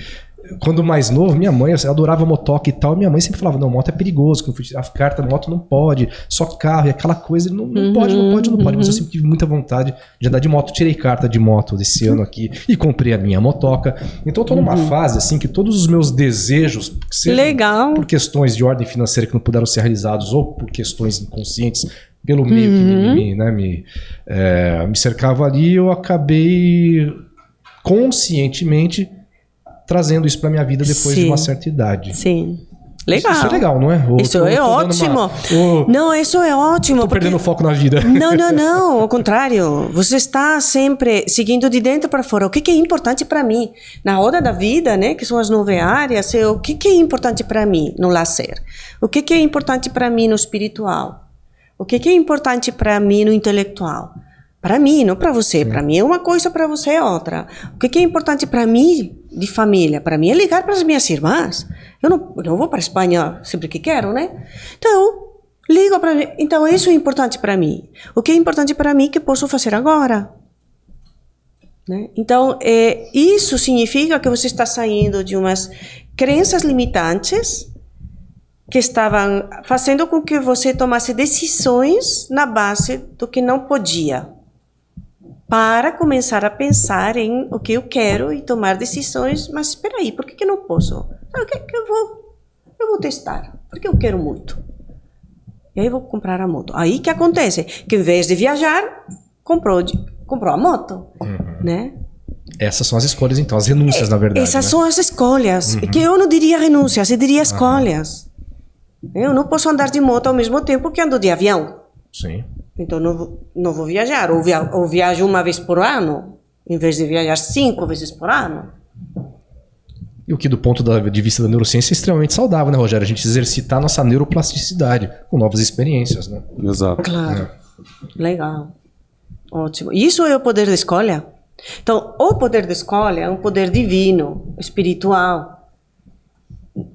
[SPEAKER 1] Quando mais novo, minha mãe, eu adorava motoca e tal, minha mãe sempre falava, não, moto é perigoso, quando eu fui tirar a carta, moto não pode, só carro, e aquela coisa, não pode, mas eu sempre tive muita vontade de andar de moto, tirei carta de moto desse ano aqui e comprei a minha motoca, então eu tô numa fase assim que todos os meus desejos, sejam por questões de ordem financeira que não puderam ser realizados ou por questões inconscientes, pelo meio que me cercava ali, eu acabei conscientemente trazendo isso pra minha vida depois de uma certa idade.
[SPEAKER 3] Sim. Legal.
[SPEAKER 1] Isso é legal, não é?
[SPEAKER 3] Isso é ótimo. Não, isso é ótimo.
[SPEAKER 1] Tô perdendo foco na vida.
[SPEAKER 3] Não. Ao contrário. Você está sempre seguindo de dentro para fora. O que é importante para mim? Na hora da vida, né? Que são as 9 áreas. O que é importante para mim no lazer? O que é importante para mim no espiritual? O que é importante para mim no intelectual? Para mim, não para você. Para mim é uma coisa, para você é outra. O que é importante para mim de família? Para mim é ligar para as minhas irmãs. Eu não vou para a Espanha sempre que quero, né? Então, eu ligo para mim. Então, isso é importante para mim. O que é importante para mim que posso fazer agora? Né? Então, isso significa que você está saindo de umas crenças limitantes que estavam fazendo com que você tomasse decisões na base do que não podia, para começar a pensar em o que eu quero e tomar decisões. Mas espera aí, por que eu não posso? Eu vou testar, porque eu quero muito. E aí vou comprar a moto. Aí que acontece? Que em vez de viajar, comprou a moto, né?
[SPEAKER 1] Essas são as escolhas, então, as renúncias, na verdade.
[SPEAKER 3] Essas
[SPEAKER 1] né?
[SPEAKER 3] são as escolhas, que eu não diria renúncias, eu diria escolhas. Eu não posso andar de moto ao mesmo tempo que ando de avião.
[SPEAKER 1] Sim.
[SPEAKER 3] Então não vou viajar. Ou viajo uma vez por ano, em vez de viajar 5 vezes por ano.
[SPEAKER 1] E o que, do ponto de vista da neurociência, é extremamente saudável, né, Rogério? A gente exercitar a nossa neuroplasticidade com novas experiências, né?
[SPEAKER 2] Exato.
[SPEAKER 3] Claro. Legal. Ótimo. Isso é o poder da escolha. Então, o poder da escolha é um poder divino, espiritual.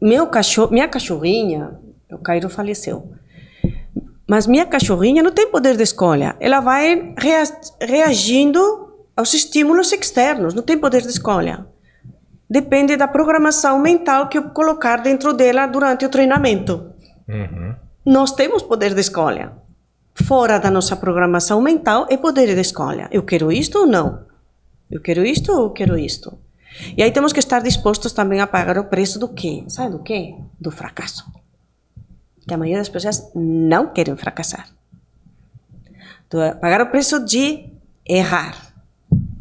[SPEAKER 3] Minha cachorrinha, o Cairo faleceu, mas minha cachorrinha não tem poder de escolha. Ela vai reagindo aos estímulos externos, não tem poder de escolha. Depende da programação mental que eu colocar dentro dela durante o treinamento. Nós temos poder de escolha. Fora da nossa programação mental é poder de escolha. Eu quero isto ou não? Eu quero isto ou eu quero isto? E aí temos que estar dispostos também a pagar o preço do quê? Sabe do quê? Do fracasso. Que a maioria das pessoas não querem fracassar. Pagar o preço de errar.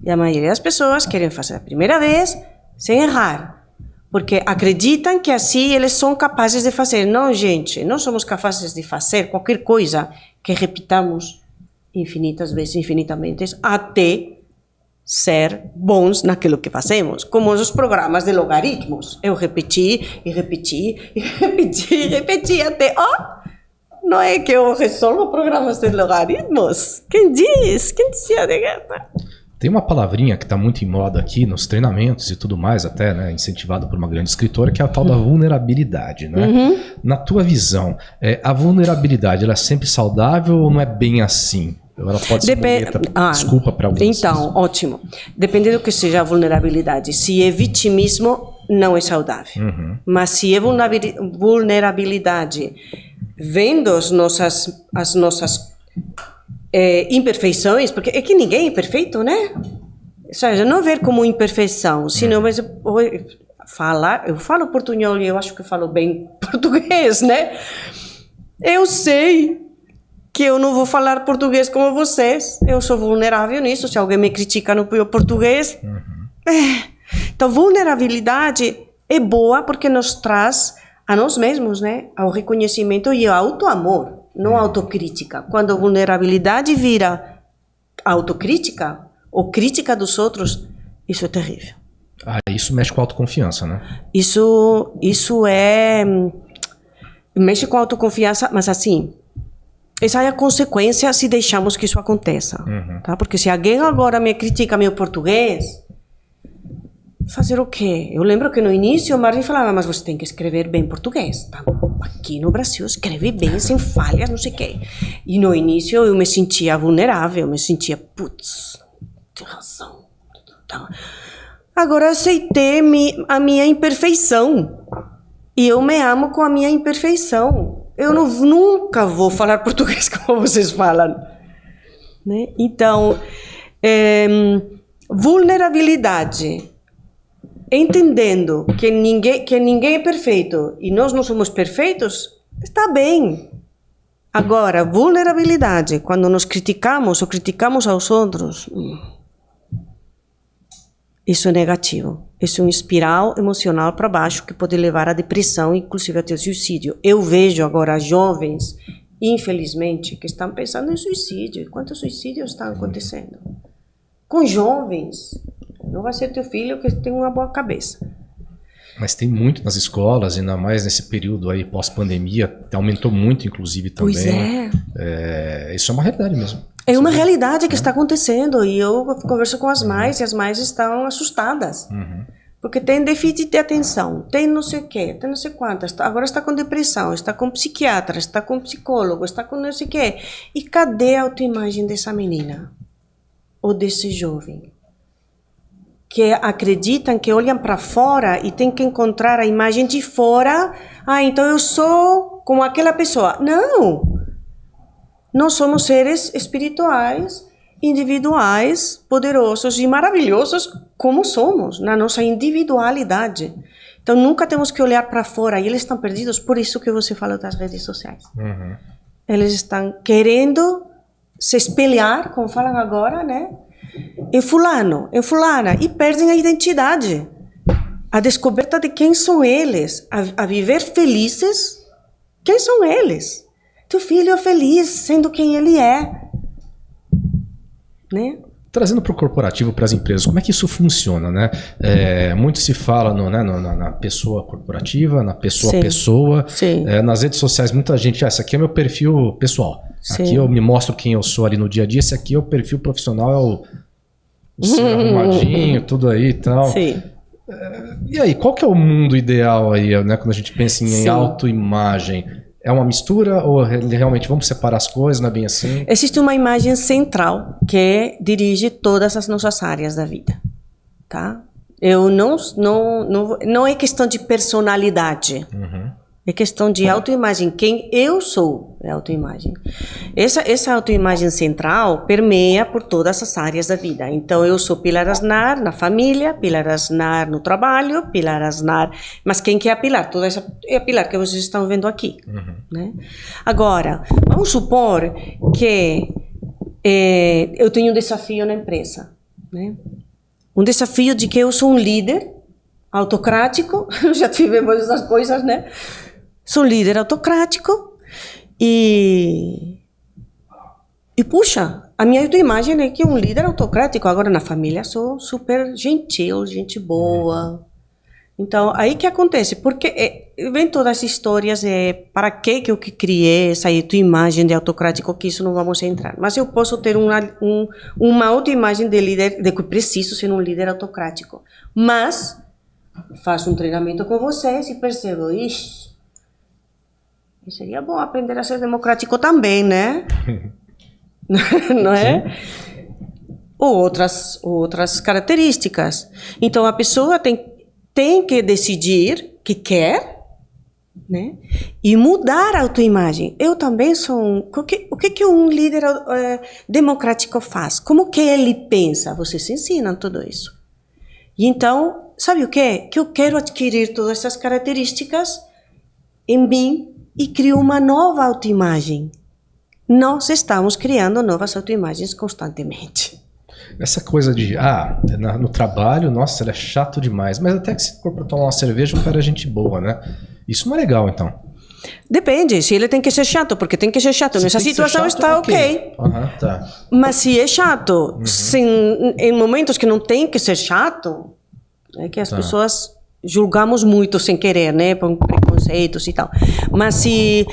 [SPEAKER 3] E a maioria das pessoas querem fazer a primeira vez sem errar. Porque acreditam que assim eles são capazes de fazer. Não, gente, não somos capazes de fazer qualquer coisa que repitamos infinitas vezes, infinitamente, até ser bons naquilo que fazemos. Como os programas de logaritmos. Eu repeti, e repeti, e repeti, e repeti, até... não é que eu resolvo programas de logaritmos? Quem diz? Quem dizia de guerra?
[SPEAKER 1] Tem uma palavrinha que está muito em moda aqui nos treinamentos e tudo mais, até, né, incentivado por uma grande escritora, que é a tal da vulnerabilidade, né? Na tua visão, a vulnerabilidade, ela é sempre saudável ou não é bem assim? Ela pode ser desculpa para alguns.
[SPEAKER 3] Então, ótimo. Depende do que seja a vulnerabilidade. Se é vitimismo, não é saudável. Mas se é vulnerabilidade, vendo as nossas imperfeições, porque é que ninguém é perfeito, né? Ou seja, não ver como imperfeição, senão mas eu falo portunhol e eu acho que falo bem português, né? Eu sei que eu não vou falar português como vocês, eu sou vulnerável nisso, se alguém me critica no português. Então, vulnerabilidade é boa porque nos traz a nós mesmos, né? Ao reconhecimento e ao autoamor. Não autocrítica. Quando a vulnerabilidade vira autocrítica ou crítica dos outros, isso é terrível.
[SPEAKER 1] Isso mexe com a autoconfiança, né?
[SPEAKER 3] Isso mexe com a autoconfiança, mas assim, essa é a consequência se deixarmos que isso aconteça. Tá? Porque se alguém agora me critica meu português, fazer o quê? Eu lembro que no início o Marvin falava, mas você tem que escrever bem português. Tá? Aqui no Brasil escreve bem, sem falhas, não sei o quê. E no início eu me sentia vulnerável, eu me sentia, putz, tem razão. Tá. Agora eu aceitei a minha imperfeição. E eu me amo com a minha imperfeição. Eu nunca vou falar português como vocês falam. Né? Então, vulnerabilidade. Entendendo que ninguém é perfeito e nós não somos perfeitos, está bem. Agora, vulnerabilidade, quando nos criticamos ou criticamos aos outros, isso é negativo. Isso é um espiral emocional para baixo que pode levar à depressão, inclusive até o suicídio. Eu vejo agora jovens, infelizmente, que estão pensando em suicídio. Quantos suicídios estão acontecendo? Com jovens. Não vai ser teu filho que tem uma boa cabeça.
[SPEAKER 1] Mas tem muito nas escolas, ainda mais nesse período aí pós-pandemia, aumentou muito, inclusive, também.
[SPEAKER 3] Pois
[SPEAKER 1] isso é uma realidade mesmo.
[SPEAKER 3] É uma realidade que está acontecendo e eu converso com as mães e as mães estão assustadas. Porque tem déficit de atenção, tem não sei o quê, tem não sei quantas, agora está com depressão, está com psiquiatra, está com psicólogo, está com não sei o quê. E cadê a autoimagem dessa menina? Ou desse jovem? Que acreditam, que olham para fora e tem que encontrar a imagem de fora. Então eu sou como aquela pessoa. Não! Nós somos seres espirituais, individuais, poderosos e maravilhosos como somos, na nossa individualidade. Então nunca temos que olhar para fora e eles estão perdidos, por isso que você falou das redes sociais. Eles estão querendo se espelhar, como falam agora, né? Em fulano, em fulana, e perdem a identidade, a descoberta de quem são eles, a viver felizes, quem são eles. Teu filho é feliz sendo quem ele é, né?
[SPEAKER 1] Trazendo para o corporativo, para as empresas, como é que isso funciona, né? Muito se fala na pessoa corporativa, na pessoa a pessoa.
[SPEAKER 3] Sim.
[SPEAKER 1] Nas redes sociais, muita gente, esse aqui é meu perfil pessoal.
[SPEAKER 3] Sim.
[SPEAKER 1] Aqui eu me mostro quem eu sou ali no dia a dia, esse aqui é o perfil profissional, é o ser arrumadinho, tudo aí e tal.
[SPEAKER 3] Sim.
[SPEAKER 1] E aí, qual que é o mundo ideal aí, né, quando a gente pensa em
[SPEAKER 3] Sim.
[SPEAKER 1] autoimagem? É uma mistura ou realmente vamos separar as coisas, não é bem assim?
[SPEAKER 3] Existe uma imagem central que dirige todas as nossas áreas da vida, tá? Não é questão de personalidade. É questão de autoimagem. Quem eu sou é autoimagem. Essa autoimagem central permeia por todas as áreas da vida. Então, eu sou Pilar Aznar na família, Pilar Aznar no trabalho, Pilar Aznar... Mas quem que é a Pilar? Toda essa é a Pilar que vocês estão vendo aqui. Né? Agora, vamos supor que eu tenho um desafio na empresa. Né? Um desafio de que eu sou um líder autocrático. Já tivemos essas coisas, né? Sou um líder autocrático e puxa, a minha autoimagem é que um líder autocrático. Agora na família sou super gentil, gente boa. Então, aí que acontece? Porque vem todas as histórias, para que eu criei essa autoimagem de autocrático, que isso não vamos entrar. Mas eu posso ter uma autoimagem de líder, de que preciso ser um líder autocrático. Mas faço um treinamento com vocês e percebo, ixi, seria bom aprender a ser democrático também, né? Não é? Ou outras características. Então, a pessoa tem que decidir que quer, né? E mudar a autoimagem. Eu também sou o que um líder democrático faz? Como que ele pensa? Vocês ensinam tudo isso. E então, sabe o quê? Que eu quero adquirir todas essas características em mim e crio uma nova autoimagem. Nós estamos criando novas autoimagens constantemente.
[SPEAKER 1] Essa coisa de, no trabalho, nossa, ele é chato demais, mas até que se for para tomar uma cerveja, o cara é gente boa, né? Isso não é legal, então.
[SPEAKER 3] Depende, se ele tem que ser chato, porque tem que ser chato. Nessa situação está ok.
[SPEAKER 1] Tá.
[SPEAKER 3] Mas se é chato, em momentos que não tem que ser chato, é que as pessoas julgamos muito sem querer, né? Por preconceitos e tal. Mas se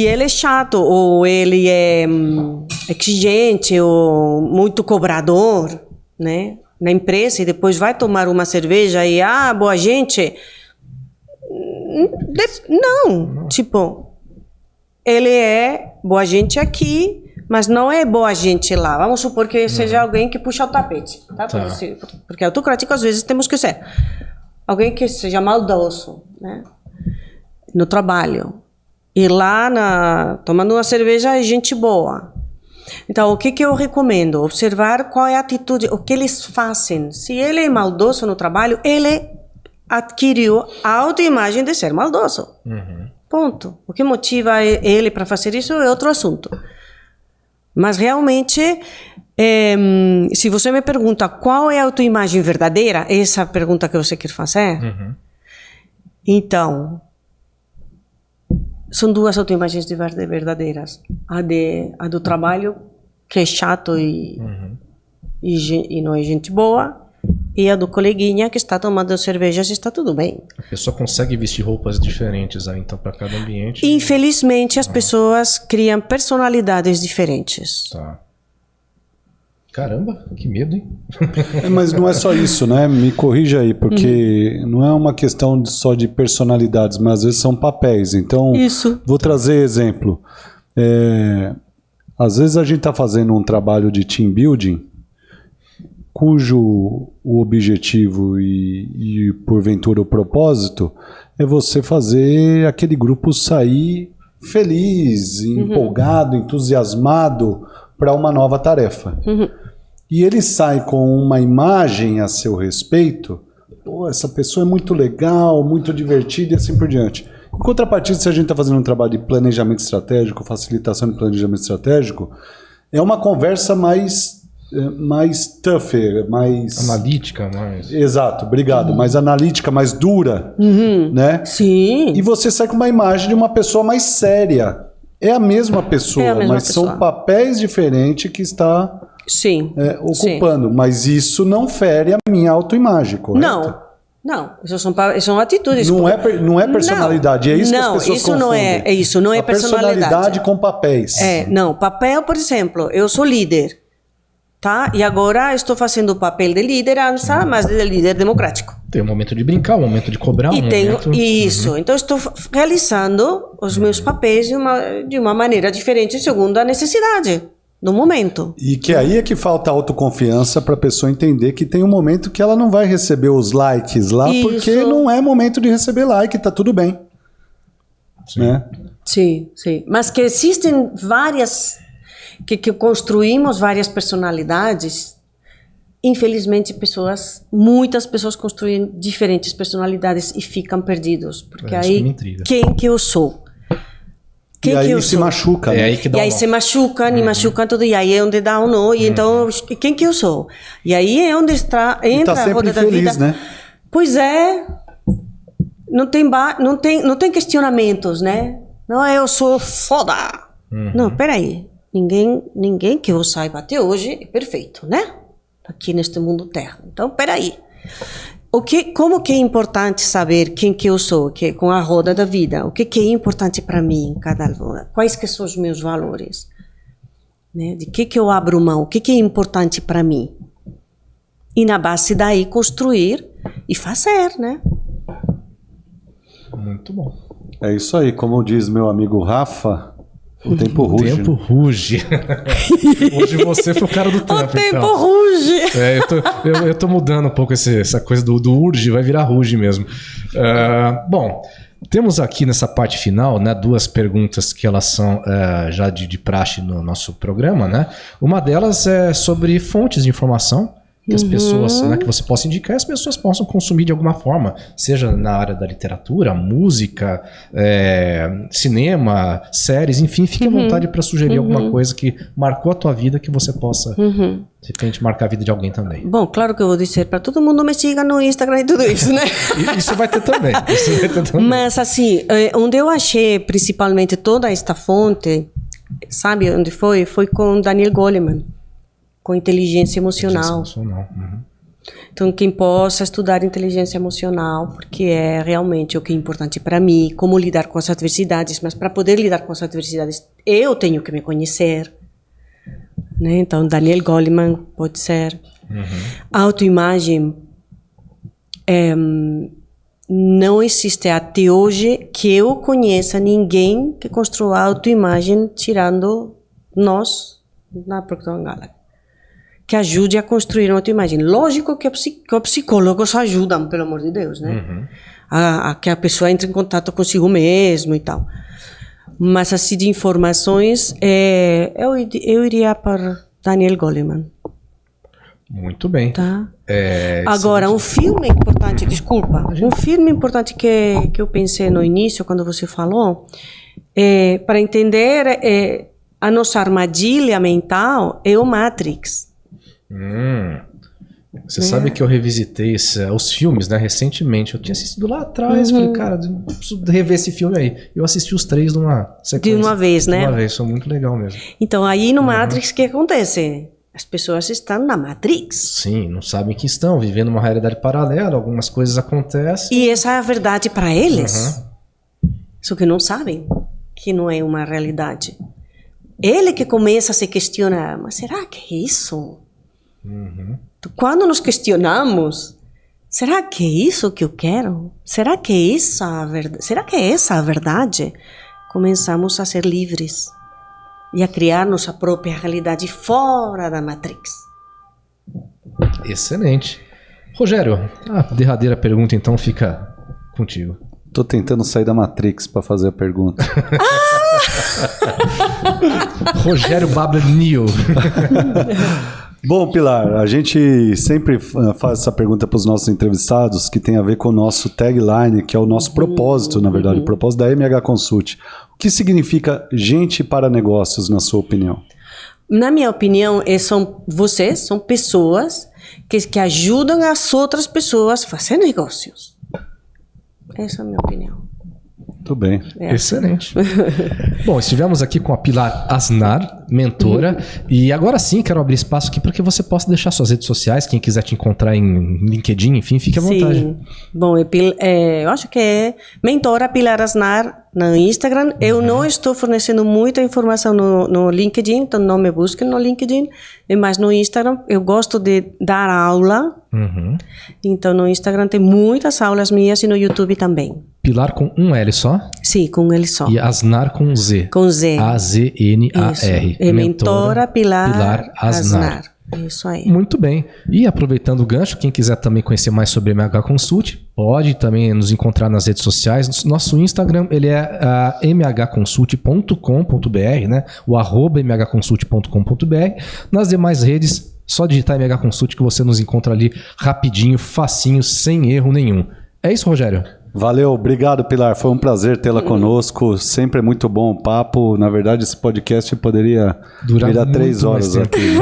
[SPEAKER 3] ele é chato, ou ele é exigente, ou muito cobrador, né? Na empresa, e depois vai tomar uma cerveja e, boa gente... Não, tipo, ele é boa gente aqui, mas não é boa gente lá. Vamos supor que seja alguém que puxa o tapete, tá? Porque autocrático às vezes temos que ser alguém que seja maldoso, né? No trabalho. E lá, tomando uma cerveja, é gente boa. Então, o que eu recomendo? Observar qual é a atitude, o que eles fazem. Se ele é maldoso no trabalho, ele adquiriu a autoimagem de ser maldoso. Ponto. O que motiva ele para fazer isso é outro assunto. Mas realmente, se você me pergunta qual é a autoimagem verdadeira, essa pergunta que você quer fazer, então, são duas autoimagens verdadeiras. A do trabalho, que é chato e não é gente boa, e a do coleguinha que está tomando cervejas e está tudo bem.
[SPEAKER 1] A pessoa consegue vestir roupas diferentes aí, então, para cada ambiente?
[SPEAKER 3] Infelizmente, as pessoas criam personalidades diferentes.
[SPEAKER 1] Tá. Caramba, que medo, hein?
[SPEAKER 2] Mas não é só isso, né? Me corrija aí, porque não é uma questão só de personalidades, mas às vezes são papéis. Então, vou trazer exemplo. Às vezes a gente está fazendo um trabalho de team building, cujo o objetivo e porventura o propósito é você fazer aquele grupo sair feliz, empolgado, entusiasmado para uma nova tarefa. E ele sai com uma imagem a seu respeito, essa pessoa é muito legal, muito divertida e assim por diante. Em contrapartida, se a gente está fazendo um trabalho de planejamento estratégico, facilitação de planejamento estratégico, é uma conversa mais tougher, mais...
[SPEAKER 1] Analítica, mais...
[SPEAKER 2] Exato, obrigado. Mais analítica, mais dura, né?
[SPEAKER 3] Sim.
[SPEAKER 2] E você sai com uma imagem de uma pessoa mais séria. É a mesma pessoa, mas são papéis diferentes que está ocupando. Sim. Mas isso não fere a minha autoimagem, correto?
[SPEAKER 3] Não, isso são atitudes.
[SPEAKER 2] Não é personalidade, é isso que as pessoas
[SPEAKER 3] isso
[SPEAKER 2] confundem.
[SPEAKER 3] não é isso, não é
[SPEAKER 2] a personalidade com papéis.
[SPEAKER 3] Não, papel, por exemplo, eu sou líder, tá? E agora estou fazendo o papel de liderança, mas de líder democrático.
[SPEAKER 1] Tem um momento de brincar, um momento de cobrar, momento...
[SPEAKER 3] Isso, então estou realizando os meus papéis de uma maneira diferente, segundo a necessidade do momento.
[SPEAKER 2] E que aí é que falta autoconfiança para a pessoa entender que tem um momento que ela não vai receber os likes lá, porque não é momento de receber like, tá tudo bem.
[SPEAKER 1] Sim.
[SPEAKER 2] Né?
[SPEAKER 3] Sim. Mas que existem várias, que construímos várias personalidades. Infelizmente, muitas pessoas construem diferentes personalidades e ficam perdidos. Porque aí, quem que eu sou?
[SPEAKER 2] E aí se machuca.
[SPEAKER 1] É aí que dá
[SPEAKER 3] e aí se machucam, e machucam tudo. E aí é onde dá um nó. E então, quem que eu sou? E aí é onde entra a roda da vida.
[SPEAKER 2] Né?
[SPEAKER 3] Pois é. Não tem questionamentos, né? Não, eu sou foda. Não, peraí. Ninguém que eu saiba até hoje é perfeito, né? Aqui neste mundo terra. Então, peraí. Como que é importante saber quem que eu sou, com a roda da vida? O que é importante para mim, quais que são os meus valores? Né? De que eu abro mão? O que é importante para mim? E na base daí construir e fazer, né?
[SPEAKER 1] Muito bom.
[SPEAKER 2] É isso aí, como diz meu amigo Rafa, o tempo ruge.
[SPEAKER 1] O tempo ruge. Hoje você foi o cara do tempo.
[SPEAKER 3] O tempo ruge.
[SPEAKER 1] Eu tô mudando um pouco essa coisa do urge, vai virar ruge mesmo. Bom, temos aqui nessa parte final, né, duas perguntas que elas são já de praxe no nosso programa, né? Uma delas é sobre fontes de informação que as pessoas, né, que você possa indicar e as pessoas possam consumir de alguma forma, seja na área da literatura, música, cinema, séries, enfim, fique à vontade para sugerir alguma coisa que marcou a tua vida que você possa, de repente, marcar a vida de alguém também.
[SPEAKER 3] Bom, claro que eu vou dizer para todo mundo me siga no Instagram e tudo isso, né?
[SPEAKER 1] Isso vai ter também.
[SPEAKER 3] Mas assim, onde eu achei principalmente toda esta fonte, sabe onde foi? Foi com Daniel Goleman. Com inteligência emocional. Então, quem possa estudar inteligência emocional, porque é realmente o que é importante para mim, como lidar com as adversidades, mas para poder lidar com as adversidades, eu tenho que me conhecer. Né? Então, Daniel Goleman pode ser. Autoimagem. Não existe até hoje que eu conheça ninguém que construa autoimagem tirando nós na Procter & Gamble. Que ajude a construir uma autoimagem. Lógico que os psicólogos ajudam, pelo amor de Deus, né? A que a pessoa entre em contato consigo mesmo e tal. Mas assim, de informações, eu iria para Daniel Goleman.
[SPEAKER 1] Muito bem.
[SPEAKER 3] Tá? Agora, um filme importante, desculpa, um filme importante que eu pensei no início, quando você falou, para entender a nossa armadilha mental, é o Matrix.
[SPEAKER 1] Você sabe que eu revisitei os filmes, né, recentemente. Eu tinha assistido lá atrás, falei, cara, eu preciso rever esse filme aí. Eu assisti os três numa sequência.
[SPEAKER 3] De uma vez, né?
[SPEAKER 1] De uma vez, foi muito legal mesmo.
[SPEAKER 3] Então, aí no Matrix, o que acontece? As pessoas estão na Matrix.
[SPEAKER 1] Sim, não sabem que estão, vivendo uma realidade paralela, algumas coisas acontecem.
[SPEAKER 3] E essa é a verdade para eles. Só que não sabem que não é uma realidade. Ele que começa a se questionar, mas será que é isso? Quando nos questionamos, será que é isso que eu quero? Será que é essa a verdade? Começamos a ser livres e a criar nossa própria realidade fora da Matrix.
[SPEAKER 1] Excelente. Rogério, a derradeira pergunta então fica contigo.
[SPEAKER 2] Tô tentando sair da Matrix para fazer a pergunta.
[SPEAKER 1] Rogério Babler Neo.
[SPEAKER 2] Bom, Pilar, a gente sempre faz essa pergunta para os nossos entrevistados, que tem a ver com o nosso tagline, que é o nosso propósito, na verdade, o propósito da MH Consult. O que significa gente para negócios, na sua opinião?
[SPEAKER 3] Na minha opinião, são pessoas que ajudam as outras pessoas a fazer negócios. Essa é a minha opinião.
[SPEAKER 2] Muito bem.
[SPEAKER 1] Excelente. Bom, estivemos aqui com a Pilar Aznar, mentora, e agora sim quero abrir espaço aqui para que você possa deixar suas redes sociais, quem quiser te encontrar em LinkedIn, enfim, fique à vontade.
[SPEAKER 3] Sim. Bom, eu acho que é mentora Pilar Aznar no Instagram. Eu não estou fornecendo muita informação no LinkedIn, então não me busquem no LinkedIn, mas no Instagram eu gosto de dar aula. Então no Instagram tem muitas aulas minhas e no YouTube também.
[SPEAKER 1] Pilar com um L só?
[SPEAKER 3] Sim, com um L só.
[SPEAKER 1] E Aznar com Z?
[SPEAKER 3] Com Z.
[SPEAKER 1] A-Z-N-A-R.
[SPEAKER 3] É mentora Pilar Aznar. Isso aí.
[SPEAKER 1] Muito bem. E aproveitando o gancho, quem quiser também conhecer mais sobre MH Consult, pode também nos encontrar nas redes sociais. Nosso Instagram, ele é mhconsult.com.br, né? O @mhconsult.com.br. Nas demais redes, só digitar MH Consult que você nos encontra ali rapidinho, facinho, sem erro nenhum. É isso, Rogério?
[SPEAKER 2] Valeu, obrigado, Pilar. Foi um prazer tê-la conosco. Sempre é muito bom o papo. Na verdade, esse podcast poderia virar 3 horas aqui.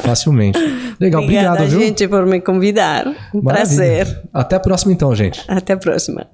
[SPEAKER 1] Facilmente. Legal,
[SPEAKER 3] Obrigada,
[SPEAKER 1] obrigado, viu?
[SPEAKER 3] gente, por me convidar. Um
[SPEAKER 1] Maravilha.
[SPEAKER 3] prazer.
[SPEAKER 1] Até a próxima então, gente.
[SPEAKER 3] Até a próxima.